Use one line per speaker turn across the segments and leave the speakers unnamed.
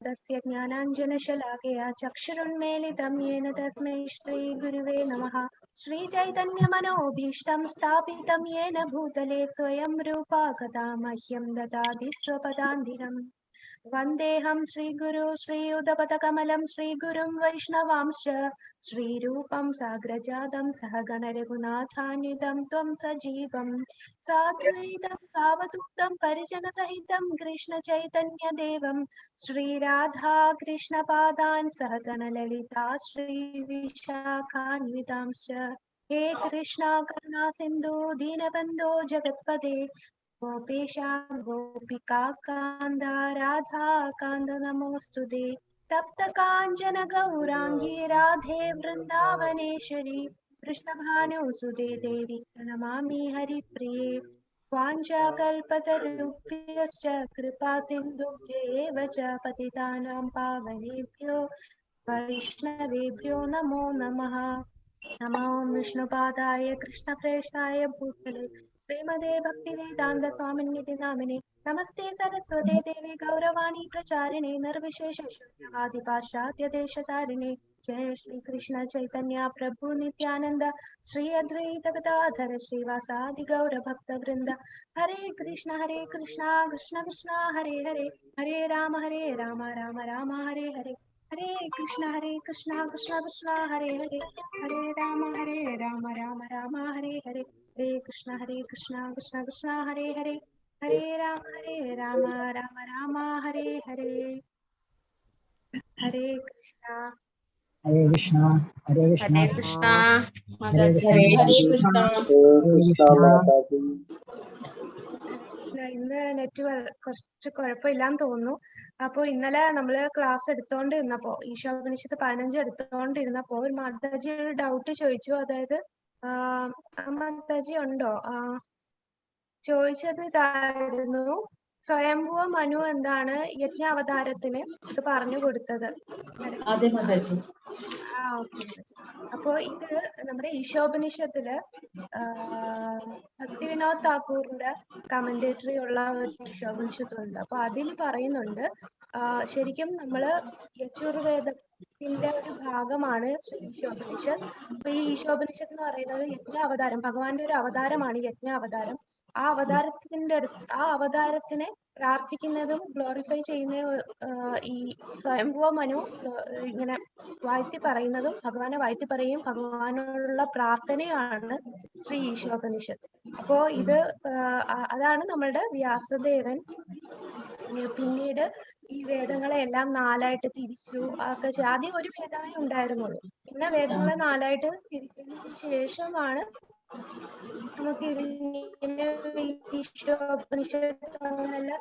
तस्य ज्ञानाञ्जनशलाकया चक्षुरुन्मीलितं येन तस्मै श्रीगुरुवे नमः। श्रीचैतन्यमनोभीष्टं स्थापितं येन भूतले स्वयं रूपा कदा मह्यं ददाति स्वपदान्तिकम्। वन्देऽहं श्रीगुरु श्रीयुतपदकमलं श्रीगुरुं वैष्णवांश्च श्रीरूपं साग्रजातं सहगण रघुनाथान्वितं त्वं सजीवं साद्वैतं सावधूतं परिजनसहितं कृष्णचैतन्यदेवं श्रीराधा कृष्णपादान् सहगण ललिता श्रीविशाखान्वितांश्च। हे कृष्णा करुणा सिन्धु दीनबन्धो जगत्पते गोपेशा गोपिका कान्त राधा कान्त नमोऽस्तुते। तप्त काञ्चन गौराङ्गी राधे वृन्दावनेश्वरी कृष्णभानुसुते देवी प्रणमामि हरिप्रिये। वाञ्छाकल्पतरुभ्यश्च कृपा सिन्धुभ्येव च पतितानां पावनेभ्यो वैष्णवेभ्यो नमो नमः। नमो विष्णुपादाय कृष्णप्रेष्ठाय भूतले श्रीमते भक्तिवेदान्त स्वामिन्निति नामिने नमस्ते सरस्वते देवे गौरवाणी प्रचारिणे निर्विशेष शून्यवादी पाश्चात्य देशतारिणे। जय श्री कृष्ण चैतन्य प्रभु नित्यानंद श्री अद्वैत गदाधर श्रीवासादि गौर भक्त वृंद। हरे कृष्ण कृष्ण कृष्ण हरे हरे हरे राम राम राम हरे हरे। हरे कृष्ण कृष्ण कृष्ण हरे हरे हरे राम राम हरे हरे। हरे कृष्ण कृष्ण कृष्ण हरे हरे हरे राम राम हरे हरे। हरे कृष्णा
हरे कृष्णा हरे कृष्णा
हरे कृष्णा
हरे
कृष्णा
कृष्णा।
കൃഷ്ണ ഇന്ന് നെറ്റ് കുറച്ച് കുഴപ്പമില്ലാന്ന് തോന്നുന്നു. അപ്പോൾ ഇന്നലെ നമ്മള് ക്ലാസ് എടുത്തോണ്ടിരുന്നപ്പോ ഈശോപനിഷത്ത് 15 എടുത്തോണ്ടിരുന്നപ്പോൾ മാതാജി ഒരു ഡൗട്ട് ചോദിച്ചു. അതായത് മാതാജി ഉണ്ടോ? ചോദിച്ചത് ഇതായിരുന്നു, സ്വയംഭുവ മനു എന്താണ് യജ്ഞാവതാരത്തിന് ഇത് പറഞ്ഞു കൊടുത്തത്? അപ്പോ ഇത് നമ്മുടെ ഈശോപനിഷത്തില് ഭക്തി വിനോദ് താക്കൂറിന്റെ കമന്റേറ്ററി ഉള്ള ഒരു ഈശോപനിഷത്തുണ്ട്. അപ്പൊ അതിൽ പറയുന്നുണ്ട്, ശരിക്കും നമ്മള് യജുർവേദത്തിന്റെ ഒരു ഭാഗമാണ് ഈശോപനിഷത്ത്. അപ്പൊ ഈ ഈശോപനിഷത്ത് എന്ന് പറയുന്നത് യജ്ഞാവതാരം, ഭഗവാന്റെ ഒരു അവതാരമാണ് യജ്ഞാവതാരം. ആ അവതാരത്തിനെ പ്രാർത്ഥിക്കുന്നതും ഗ്ലോറിഫൈ ചെയ്യുന്ന ഈ സ്വയംഭുവ മനു ഇങ്ങനെ വാഴ്ത്തി പറയുന്നതും ഭഗവാനെ വാഴ്ത്തി പറയുകയും ഭഗവാനോടുള്ള പ്രാർത്ഥനയാണ് ശ്രീ ഈശോപനിഷത്ത്. അപ്പോ ഇത് അതാണ് നമ്മളുടെ വ്യാസദേവൻ പിന്നീട് ഈ വേദങ്ങളെ എല്ലാം 4ആയിട്ട് തിരിച്ചു ഒക്കെ. ആദ്യം ഒരു വേദമേ ഉണ്ടായിരുന്നുള്ളൂ, പിന്നെ വേദങ്ങളെ 4ആയിട്ട് തിരിച്ചതിന് ശേഷമാണ് നമുക്ക് ഈശോപനിഷത്തെല്ലാം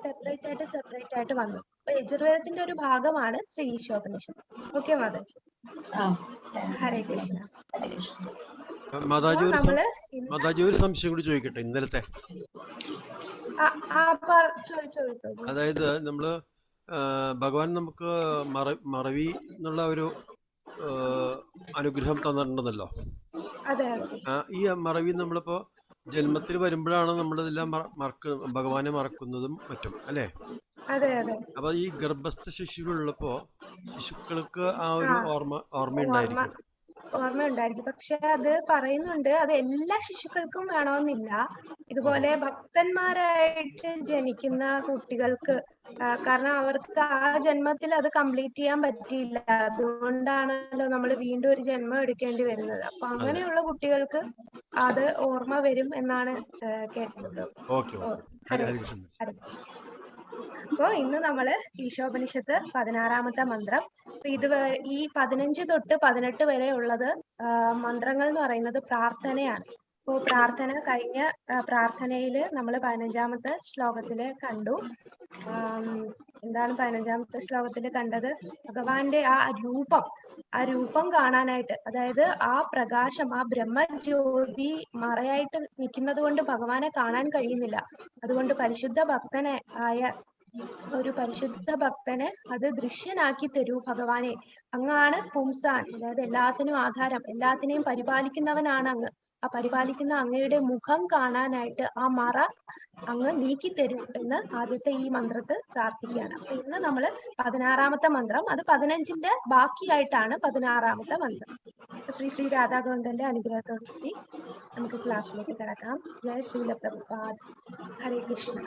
സെപ്പറേറ്റ് ആയിട്ട് വന്നു. അപ്പൊ യജുർവേദത്തിന്റെ ഒരു ഭാഗമാണ് ശ്രീ ഈശോപനിഷത്ത്. ഓക്കെ മാതാജി. ഹരേ കൃഷ്ണ.
മാതാജി ഒരു സംശയം കൂടി ചോദിക്കട്ടെ. ഇന്നലത്തെ അതായത് നമ്മള് ഭഗവാൻ നമുക്ക് മറവി എന്നുള്ള ഒരു അനുഗ്രഹം തന്നിട്ടുണ്ടെന്നല്ലോ. ഈ മറവി നമ്മളിപ്പോ ജന്മത്തിൽ വരുമ്പോഴാണ് നമ്മളിതെല്ലാം ഭഗവാനെ മറക്കുന്നതും മറ്റും അല്ലേ? അപ്പൊ ഈ ഗർഭസ്ഥ ശിശുക്കളുള്ളപ്പോ ശിശുക്കൾക്ക് ആ ഒരു ഓർമ്മയുണ്ടായിരിക്കും.
പക്ഷെ അത് പറയുന്നുണ്ട്, അത് എല്ലാ ശിശുക്കൾക്കും വേണമെന്നില്ല. ഇതുപോലെ ഭക്തന്മാരായിട്ട് ജനിക്കുന്ന കുട്ടികൾക്ക്, കാരണം അവർക്ക് ആ ജന്മത്തിൽ അത് കംപ്ലീറ്റ് ചെയ്യാൻ പറ്റിയില്ല, അതുകൊണ്ടാണല്ലോ നമ്മൾ വീണ്ടും ഒരു ജന്മം എടുക്കേണ്ടി വരുന്നത്. അപ്പൊ അങ്ങനെയുള്ള കുട്ടികൾക്ക് അത് ഓർമ്മ വരും എന്നാണ് കേട്ടത്. അപ്പോ ഇന്ന് നമ്മള് ഈശോപനിഷത്ത് 16ാമത്തെ മന്ത്രം. ഈ 15 തൊട്ട് 18 വരെ ഉള്ളത് മന്ത്രങ്ങൾ എന്ന് പറയുന്നത് പ്രാർത്ഥനയാണ്. അപ്പോൾ കഴിഞ്ഞ പ്രാർത്ഥനയില് നമ്മൾ 15ാമത്തെ ശ്ലോകത്തില് കണ്ടു. എന്താണ് 15ാമത്തെ ശ്ലോകത്തില് കണ്ടത്? ഭഗവാന്റെ ആ രൂപം കാണാനായിട്ട്, അതായത് ആ പ്രകാശം, ആ ബ്രഹ്മജ്യോതി മറയായിട്ട് നിൽക്കുന്നത് കൊണ്ട് ഭഗവാനെ കാണാൻ കഴിയുന്നില്ല. അതുകൊണ്ട് ഒരു പരിശുദ്ധ ഭക്തനെ അത് ദൃശ്യനാക്കി തരൂ ഭഗവാനെ. അങ്ങാണ് പുംസാൻ, അതായത് എല്ലാത്തിനും ആധാരം, എല്ലാത്തിനെയും പരിപാലിക്കുന്നവനാണ് അങ്ങ്. ആ പരിപാലിക്കുന്ന അങ്ങയുടെ മുഖം കാണാനായിട്ട് ആ മറ അങ്ങ് നീക്കി തരൂ എന്ന് ആദ്യത്തെ ഈ മന്ത്രത്തിൽ പ്രാർത്ഥിക്കുകയാണ്. അപ്പൊ ഇന്ന് നമ്മൾ 16ാമത്തെ മന്ത്രം, അത് 15ന്റെ ബാക്കിയായിട്ടാണ് 16ാമത്തെ മന്ത്രം. ശ്രീ ശ്രീ രാധാകോവിന്ദന്റെ അനുഗ്രഹത്തോടുകൂടി നമുക്ക് ക്ലാസ്സിലേക്ക് കിടക്കാം. ജയ ശ്രീല പ്രഭുപാദ്. ഹരേ കൃഷ്ണ.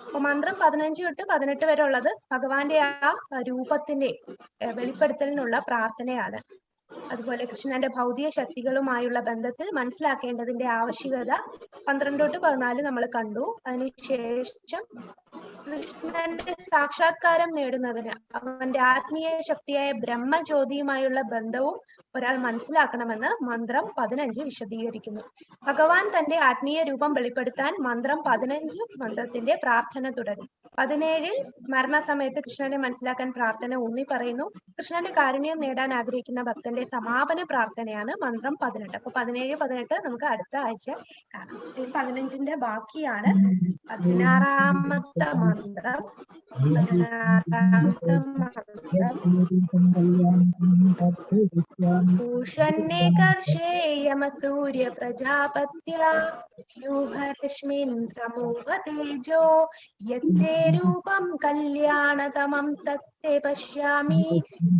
അപ്പൊ മന്ത്രം 15 തൊട്ട് 18 വരെ ഉള്ളത് ഭഗവാന്റെ ആ രൂപത്തിന്റെ വെളിപ്പെടുത്തലിനുള്ള പ്രാർത്ഥനയാണ്. അതുപോലെ കൃഷ്ണന്റെ ഭൗതിക ശക്തികളുമായുള്ള ബന്ധത്തിൽ മനസ്സിലാക്കേണ്ടതിന്റെ ആവശ്യകത 12 തൊട്ട് 14 നമ്മൾ കണ്ടു. അതിനുശേഷം കൃഷ്ണന്റെ സാക്ഷാത്കാരം നേടുന്നതിന് അവന്റെ ആത്മീയ ശക്തിയായ ബ്രഹ്മജ്യോതിയുമായുള്ള ബന്ധവും ഒരാൾ മനസ്സിലാക്കണമെന്ന് മന്ത്രം 15 വിശദീകരിക്കുന്നു. ഭഗവാൻ തന്റെ ആത്മീയ രൂപം വെളിപ്പെടുത്താൻ മന്ത്രം 15 മന്ത്രത്തിന്റെ പ്രാർത്ഥന തുടരും. 17 മരണസമയത്ത് കൃഷ്ണനെ മനസ്സിലാക്കാൻ പ്രാർത്ഥന ഊന്നി പറയുന്നു. കൃഷ്ണന്റെ കാരുണ്യം നേടാൻ ആഗ്രഹിക്കുന്ന ഭക്തന്റെ സമാപന പ്രാർത്ഥനയാണ് മന്ത്രം 18. അപ്പൊ 17, 18 നമുക്ക് അടുത്ത ആഴ്ച കാണാം. 15ന്റെ ബാക്കിയാണ് 16ാമത്തെ മന്ത്രം. 16ാമത്തെ മന്ത്രം ഭൂഷണ്യേ കർഷേയമസൂര്യ പ്രജാപത്യ വ്യൂഹരശ്മിൻ സമൂഹ തേജോ യത്തേ രൂപം കല്യാണതമം തത്തേ പശ്യാമി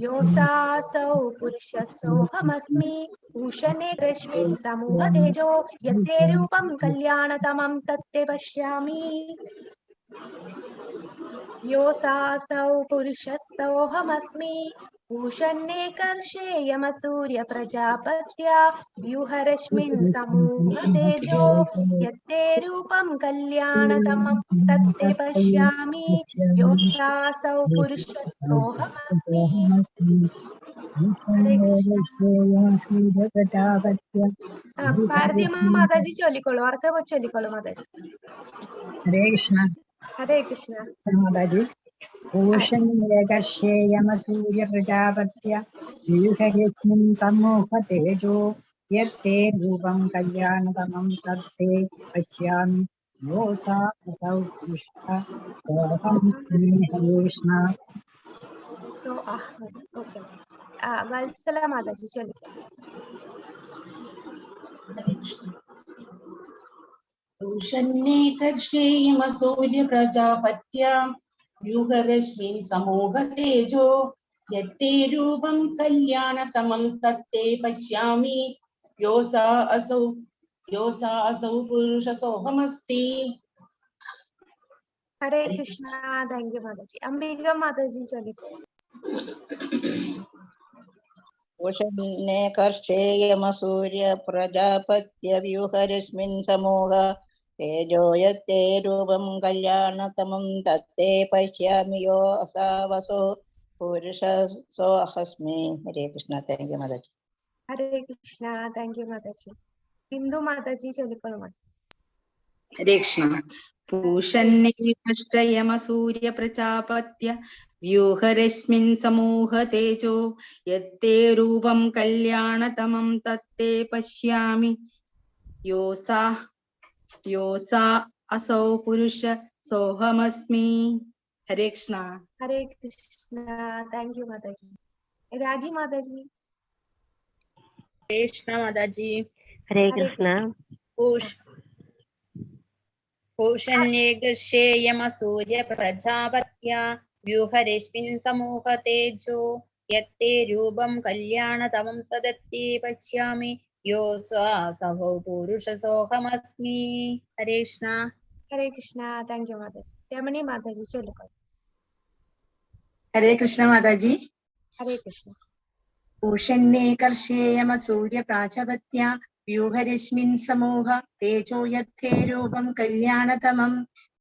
യോസാസൗ പുരുഷസോഹമസ്മി. ഭൂഷണ്യേ കർഷേം സമൂഹ തേജോ യത്തേ രൂപം കല്യാണതമം തത്തേ പശ്യാമി യോസാസൗ പുരുഷസോഹമസ്മി. ഭൂഷണ്യേ കർഷേയമസൂര്യ പ്രജാപത്യ വ്യൂഹരശ്മിൻ സമൂഹ തേജോ യത്തേ രൂപം കല്യാണതമം തത്തേ പശ്യാമി യോസാസൗ പുരുഷസോഹമസ്മി. ഹരേ കൃഷ്ണ. ഭാരതീയ മാതാജി ചൊല്ലിക്കോളൂ, ആർക്കെ ചൊല്ലിക്കോളൂ മാതാജി.
ഹരേ കൃഷ്ണ.
ഹരേ കൃഷ്ണ
മാതാജി. ഭൂഷണ്യേ കർഷേയമസൂര്യ പ്രജാപത്യ വ്യൂഹരശ്മിൻ സമൂഹ തേജോ യത്തേ രൂപം കല്യാണതമം തത്തേ പശ്യാമി യോസാസൗ പുരുഷസോഹമസ്മി. ഹരേ കൃഷ്ണ.
വത്സല മാതാജി ചൊല്ലി.
ഭൂഷണ്യേ കർഷേയമസൂര്യ പ്രജാപത്യ വ്യൂഹരശ്മിൻ സമൂഹ തേജോ യത്തേ രൂപം കല്യാണതമം തത്തേ പശ്യാമി യോസാ അസൗ പുരുഷസോഹമസ്തി.
ഹരേ കൃഷ്ണ. താങ്ക് യു മാതാജി. അംബിക മാതാജി ചൊല്ലി.
ഭൂഷണ്യേ കർഷേയമസൂര്യ പ്രജാപത്യ വ്യൂഹരശ്മിൻ സമൂഹ തേജോ യത്തേ രൂപം കല്യാണതമം തത്തേ പശ്യാമി യോസാവസോ പുരുഷസോഹമസ്മി. ഹരേ കൃഷ്ണ. താങ്ക് യു മാതാജി.
ഹരേ കൃഷ്ണ. താങ്ക് യു മാതാജി. ബിന്ദു മാതാജി ചൊല്ലിക്കോളൂ.
ഹരേ കൃഷ്ണ. ഭൂഷണ്യേ കർഷേയമസൂര്യ പ്രജാപത്യ വ്യൂഹരശ്മിൻ സമൂഹ തേജോ യത്തേ രൂപം കല്യാണതമം തത്തേ പശ്യാമി യോസാ അസൗ പുരുഷ സോഹമസ്മി. ഹരേ കൃഷ്ണ.
ഹരേ കൃഷ്ണ. താങ്ക് യു മാതാജി. രാജി മാതാജി.
ഹരേ കൃഷ്ണ മാതാജി.
ഹരേ കൃഷ്ണ.
ഭൂഷണ്യേ കർഷേയമസൂര്യ പ്രജാപത്യ വ്യൂഹരശ്മിൻ സമൂഹ തേജോ യത്തേ രൂപം കല്യാണതമം തദത്തേ പശ്യാമി യോസാസൗ പുരുഷസോഹമസ്മി. ഹരേ കൃഷ്ണ.
ഹരേ കൃഷ്ണ. താങ്ക് യു മാതാജി. രമണി മാതാജി ചൊല്ലിക്കോളൂ.
ഹരേ കൃഷ്ണ മാതാജി.
ഹരേ കൃഷ്ണ.
ഭൂഷണ്യേ കർഷേയമസൂര്യ പ്രാജപത്യ വ്യൂഹരശ്മിൻ സമൂഹ തേജോ യത്തേ രൂപം കല്യാണതമം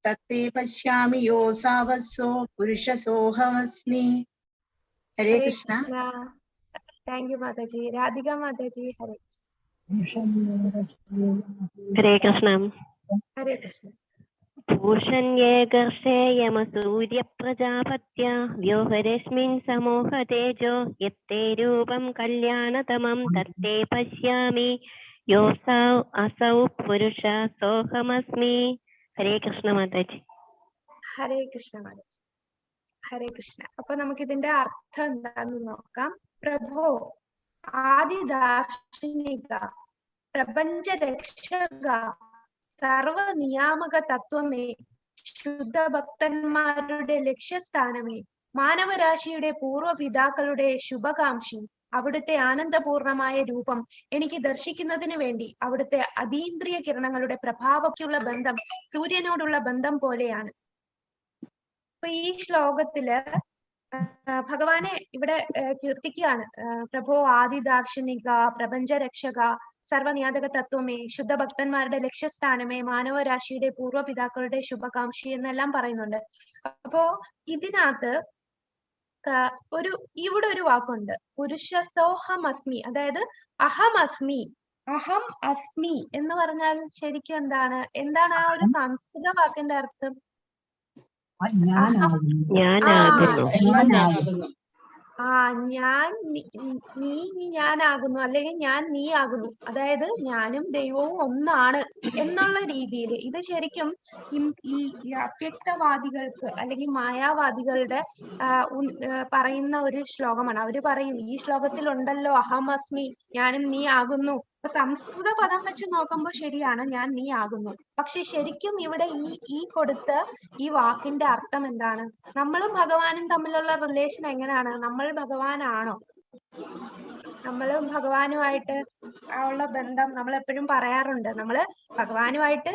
തത്തേ പശ്യാമി യോസാവസോ പുരുഷസോഹമസ്മി. ഹരേ കൃഷ്ണ.
താങ്ക് യു മാതാജി. രാധിക മാതാജി. ഹരേ
ഹരേ കൃഷ്ണ.
ഹരേ കൃഷ്ണ.
ഭൂഷണ്യേ കർഷേയമസൂര്യ പ്രജാപത്യ വ്യൂഹരശ്മിൻ സമൂഹ തേജോ യത്തേ രൂപം കല്യാണതമം തത്തേ പശ്യാമി യോസൗ അസൗ പുരുഷ സോഹമസ്മി. ഹരേ കൃഷ്ണ മാതാജി.
ഹരേ കൃഷ്ണ മാതാജി. ഹരേ കൃഷ്ണ. അപ്പൊ നമുക്ക് ഇതിന്റെ അർത്ഥം എന്താന്ന് നോക്കാം. പ്രഭോ, ആദി ദാർശനിക പ്രപഞ്ച രക്ഷക സർവ നിയാമക തത്വമേ, ശുദ്ധഭക്തന്മാരുടെ ലക്ഷ്യസ്ഥാനമേ, മാനവരാശിയുടെ പൂർവ്വപിതാക്കളുടെ ശുഭകാംക്ഷി, അവിടുത്തെ ആനന്ദപൂർണമായ രൂപം എനിക്ക് ദർശിക്കുന്നതിന് വേണ്ടി അവിടുത്തെ അതീന്ദ്രിയ കിരണങ്ങളുടെ പ്രഭാവത്തിലുള്ള ബന്ധം സൂര്യനോടുള്ള ബന്ധം പോലെയാണ്. അപ്പൊ ഈ ശ്ലോകത്തില് ഭഗവാനെ ഇവിടെ കീർത്തിക്കുകയാണ്. പ്രഭോ ആദിദാർശനിക, പ്രപഞ്ചരക്ഷക, സർവനിയാതക തത്വമേ, ശുദ്ധഭക്തന്മാരുടെ ലക്ഷ്യസ്ഥാനമേ, മാനവരാശിയുടെ പൂർവ്വപിതാക്കളുടെ ശുഭകാംക്ഷി എന്നെല്ലാം പറയുന്നുണ്ട്. അപ്പോ ഇതിനകത്ത് ഇവിടെ ഒരു വാക്കുണ്ട്, പുരുഷസോഹമസ്മി, അതായത് അഹം അസ്മി. അഹം അസ്മി എന്ന് പറഞ്ഞാൽ ശരിക്കും എന്താണ് ആ ഒരു സംസ്കൃത വാക്കിന്റെ അർത്ഥം? ഞാനാകുന്നു അല്ലെങ്കിൽ ഞാൻ നീ ആകുന്നു. അതായത് ഞാനും ദൈവവും ഒന്നാണ് എന്നുള്ള രീതിയിൽ. ഇത് ശരിക്കും ഈ അവ്യക്തവാദികൾക്ക് അല്ലെങ്കിൽ മായാവാദികളുടെ പറയുന്ന ഒരു ശ്ലോകമാണ്. അവര് പറയും ഈ ശ്ലോകത്തിൽ ഉണ്ടല്ലോ അഹം അസ്മി, ഞാനും നീ ആകുന്നു. അപ്പൊ സംസ്കൃത പദം വെച്ച് നോക്കുമ്പോൾ ശരിയാണ്, ഞാൻ നീ ആകുന്നു. പക്ഷെ ശരിക്കും ഇവിടെ ഈ കൊടുത്ത ഈ വാക്കിന്റെ അർത്ഥം എന്താണ്? നമ്മളും ഭഗവാനും തമ്മിലുള്ള റിലേഷൻ എങ്ങനെയാണ്? നമ്മൾ ഭഗവാനാണോ? നമ്മളും ഭഗവാനുമായിട്ട് ഉള്ള ബന്ധം നമ്മൾ എപ്പോഴും പറയാറുണ്ട്. നമ്മള് ഭഗവാനുമായിട്ട്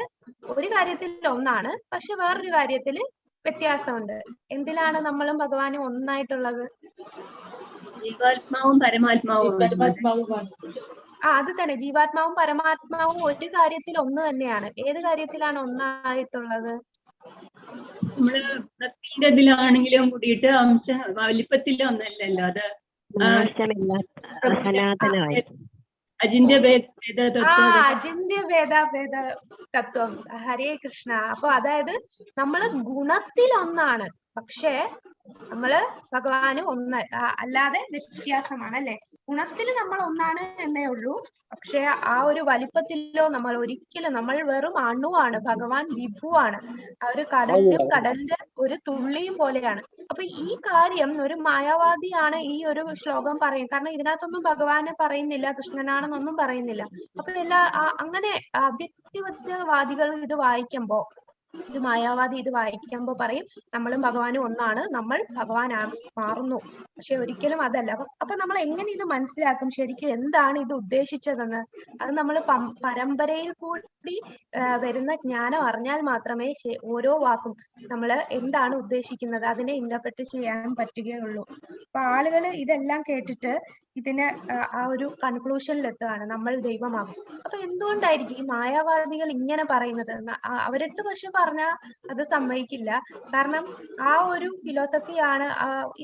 ഒരു കാര്യത്തിൽ ഒന്നാണ്, പക്ഷെ വേറൊരു കാര്യത്തിൽ വ്യത്യാസമുണ്ട്. എന്തിലാണ് നമ്മളും ഭഗവാനും ഒന്നായിട്ടുള്ളത്?
ജീവാത്മാവും പരമാത്മാവും.
അത് തന്നെ, ജീവാത്മാവും പരമാത്മാവും ഒരു കാര്യത്തിൽ ഒന്ന് തന്നെയാണ്. ഏത് കാര്യത്തിലാണ് ഒന്നായിട്ടുള്ളത്?
നമ്മള് ഭക്തിയുടെ ഇതിലാണെങ്കിലും കൂടിയിട്ട് അംശം വലിപ്പത്തില് ഒന്നല്ലല്ലോ, അത് അജിന്ത്യ ഭേദ തത്വം. ഹരേ കൃഷ്ണ. അപ്പൊ അതായത് നമ്മള് ഗുണത്തിൽ ഒന്നാണ്, പക്ഷെ നമ്മള് ഭഗവാന് ഒന്ന് അല്ലാതെ വ്യത്യാസമാണ് അല്ലെ. ഗുണത്തിൽ നമ്മൾ ഒന്നാണ് എന്നേ ഉള്ളൂ, പക്ഷെ ആ ഒരു വലിപ്പത്തിലോ നമ്മൾ ഒരിക്കലും, നമ്മൾ വെറും അണുവാണ്, ഭഗവാൻ വിഭുവാണ്. ആ ഒരു കടലിന്റെ ഒരു തുള്ളിയും പോലെയാണ്. അപ്പൊ ഈ കാര്യം ഒരു മായാവാദിയാണ് ഈ ഒരു ശ്ലോകം പറയും. കാരണം ഇതിനകത്തൊന്നും ഭഗവാനെ പറയുന്നില്ല, കൃഷ്ണനാണെന്നൊന്നും പറയുന്നില്ല. അപ്പൊ അങ്ങനെ അവ്യക്തിവാദികൾ ഇത് വായിക്കുമ്പോ, ഒരു മായാവാദി ഇത് വായിക്കുമ്പോ പറയും നമ്മളും ഭഗവാനും ഒന്നാണ്, നമ്മൾ ഭഗവാൻ മാറുന്നു. പക്ഷെ ഒരിക്കലും അതല്ല. അപ്പൊ നമ്മൾ എങ്ങനെ ഇത് മനസ്സിലാക്കും ശരിക്കും എന്താണ് ഇത് ഉദ്ദേശിച്ചതെന്ന്? അത് നമ്മൾ പരമ്പരയിൽ കൂടി വരുന്ന ജ്ഞാനം അറിഞ്ഞാൽ മാത്രമേ ഓരോ വാക്കും നമ്മൾ എന്താണ് ഉദ്ദേശിക്കുന്നത് അതിനെ ഇന്റർപ്രറ്റ് ചെയ്യാൻ പറ്റുകയുള്ളൂ. അപ്പൊ ആളുകൾ ഇതെല്ലാം കേട്ടിട്ട് ഇതിന് ആ ഒരു കൺക്ലൂഷനിലെത്തുകയാണ്, നമ്മൾ ദൈവമാകും. അപ്പൊ എന്തുകൊണ്ടായിരിക്കും ഈ മായാവാദികൾ ഇങ്ങനെ പറയുന്നത്? അവരടുത്ത് പക്ഷെ പറഞ്ഞാൽ അത് സമ്മതിക്കില്ല. കാരണം ആ ഒരു ഫിലോസഫിയാണ്.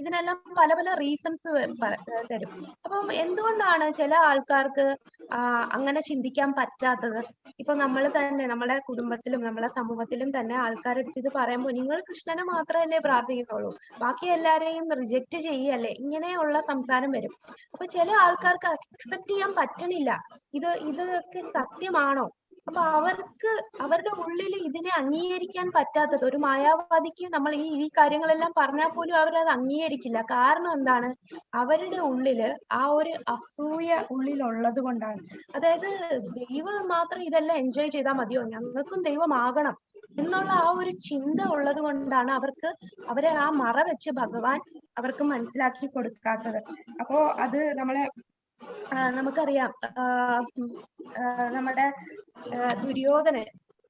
ഇതിനെല്ലാം പല പല റീസൺസ് തരും. അപ്പം എന്തുകൊണ്ടാണ് ചില ആൾക്കാർക്ക് അങ്ങനെ ചിന്തിക്കാൻ പറ്റാത്തത്? ഇപ്പൊ നമ്മൾ തന്നെ നമ്മുടെ കുടുംബത്തിലും നമ്മുടെ സമൂഹത്തിലും തന്നെ ആൾക്കാരെടുത്ത് ഇത് പറയുമ്പോൾ നിങ്ങൾ കൃഷ്ണനെ മാത്രമല്ലേ പ്രാർത്ഥിക്കുന്നുള്ളൂ, ബാക്കി എല്ലാരെയും റിജക്റ്റ് ചെയ്യല്ലേ, ഇങ്ങനെയുള്ള സംസാരം വരും. അപ്പൊ ചില ആൾക്കാർക്ക് അക്സെപ്റ്റ് ചെയ്യാൻ പറ്റണില്ല, ഇതൊക്കെ സത്യമാണോ? അപ്പൊ അവർക്ക് അവരുടെ ഉള്ളിൽ ഇതിനെ അംഗീകരിക്കാൻ പറ്റാത്തത്, ഒരു മായാവാദിക്ക് നമ്മൾ ഈ കാര്യങ്ങളെല്ലാം പറഞ്ഞാൽ പോലും അവരത് അംഗീകരിക്കില്ല. കാരണം എന്താണ്? അവരുടെ ഉള്ളില് ആ ഒരു അസൂയ ഉള്ളിലുള്ളത് കൊണ്ടാണ്. അതായത് ദൈവം മാത്രം ഇതെല്ലാം എൻജോയ് ചെയ്താൽ മതിയോ, ഞങ്ങൾക്കും ദൈവമാകണം എന്നുള്ള ആ ഒരു ചിന്ത ഉള്ളത് കൊണ്ടാണ് അവരെ ആ മറ വെച്ച് ഭഗവാൻ അവർക്ക് മനസ്സിലാക്കി കൊടുക്കാത്തത്. അപ്പോ അത് നമുക്കറിയാം, നമ്മുടെ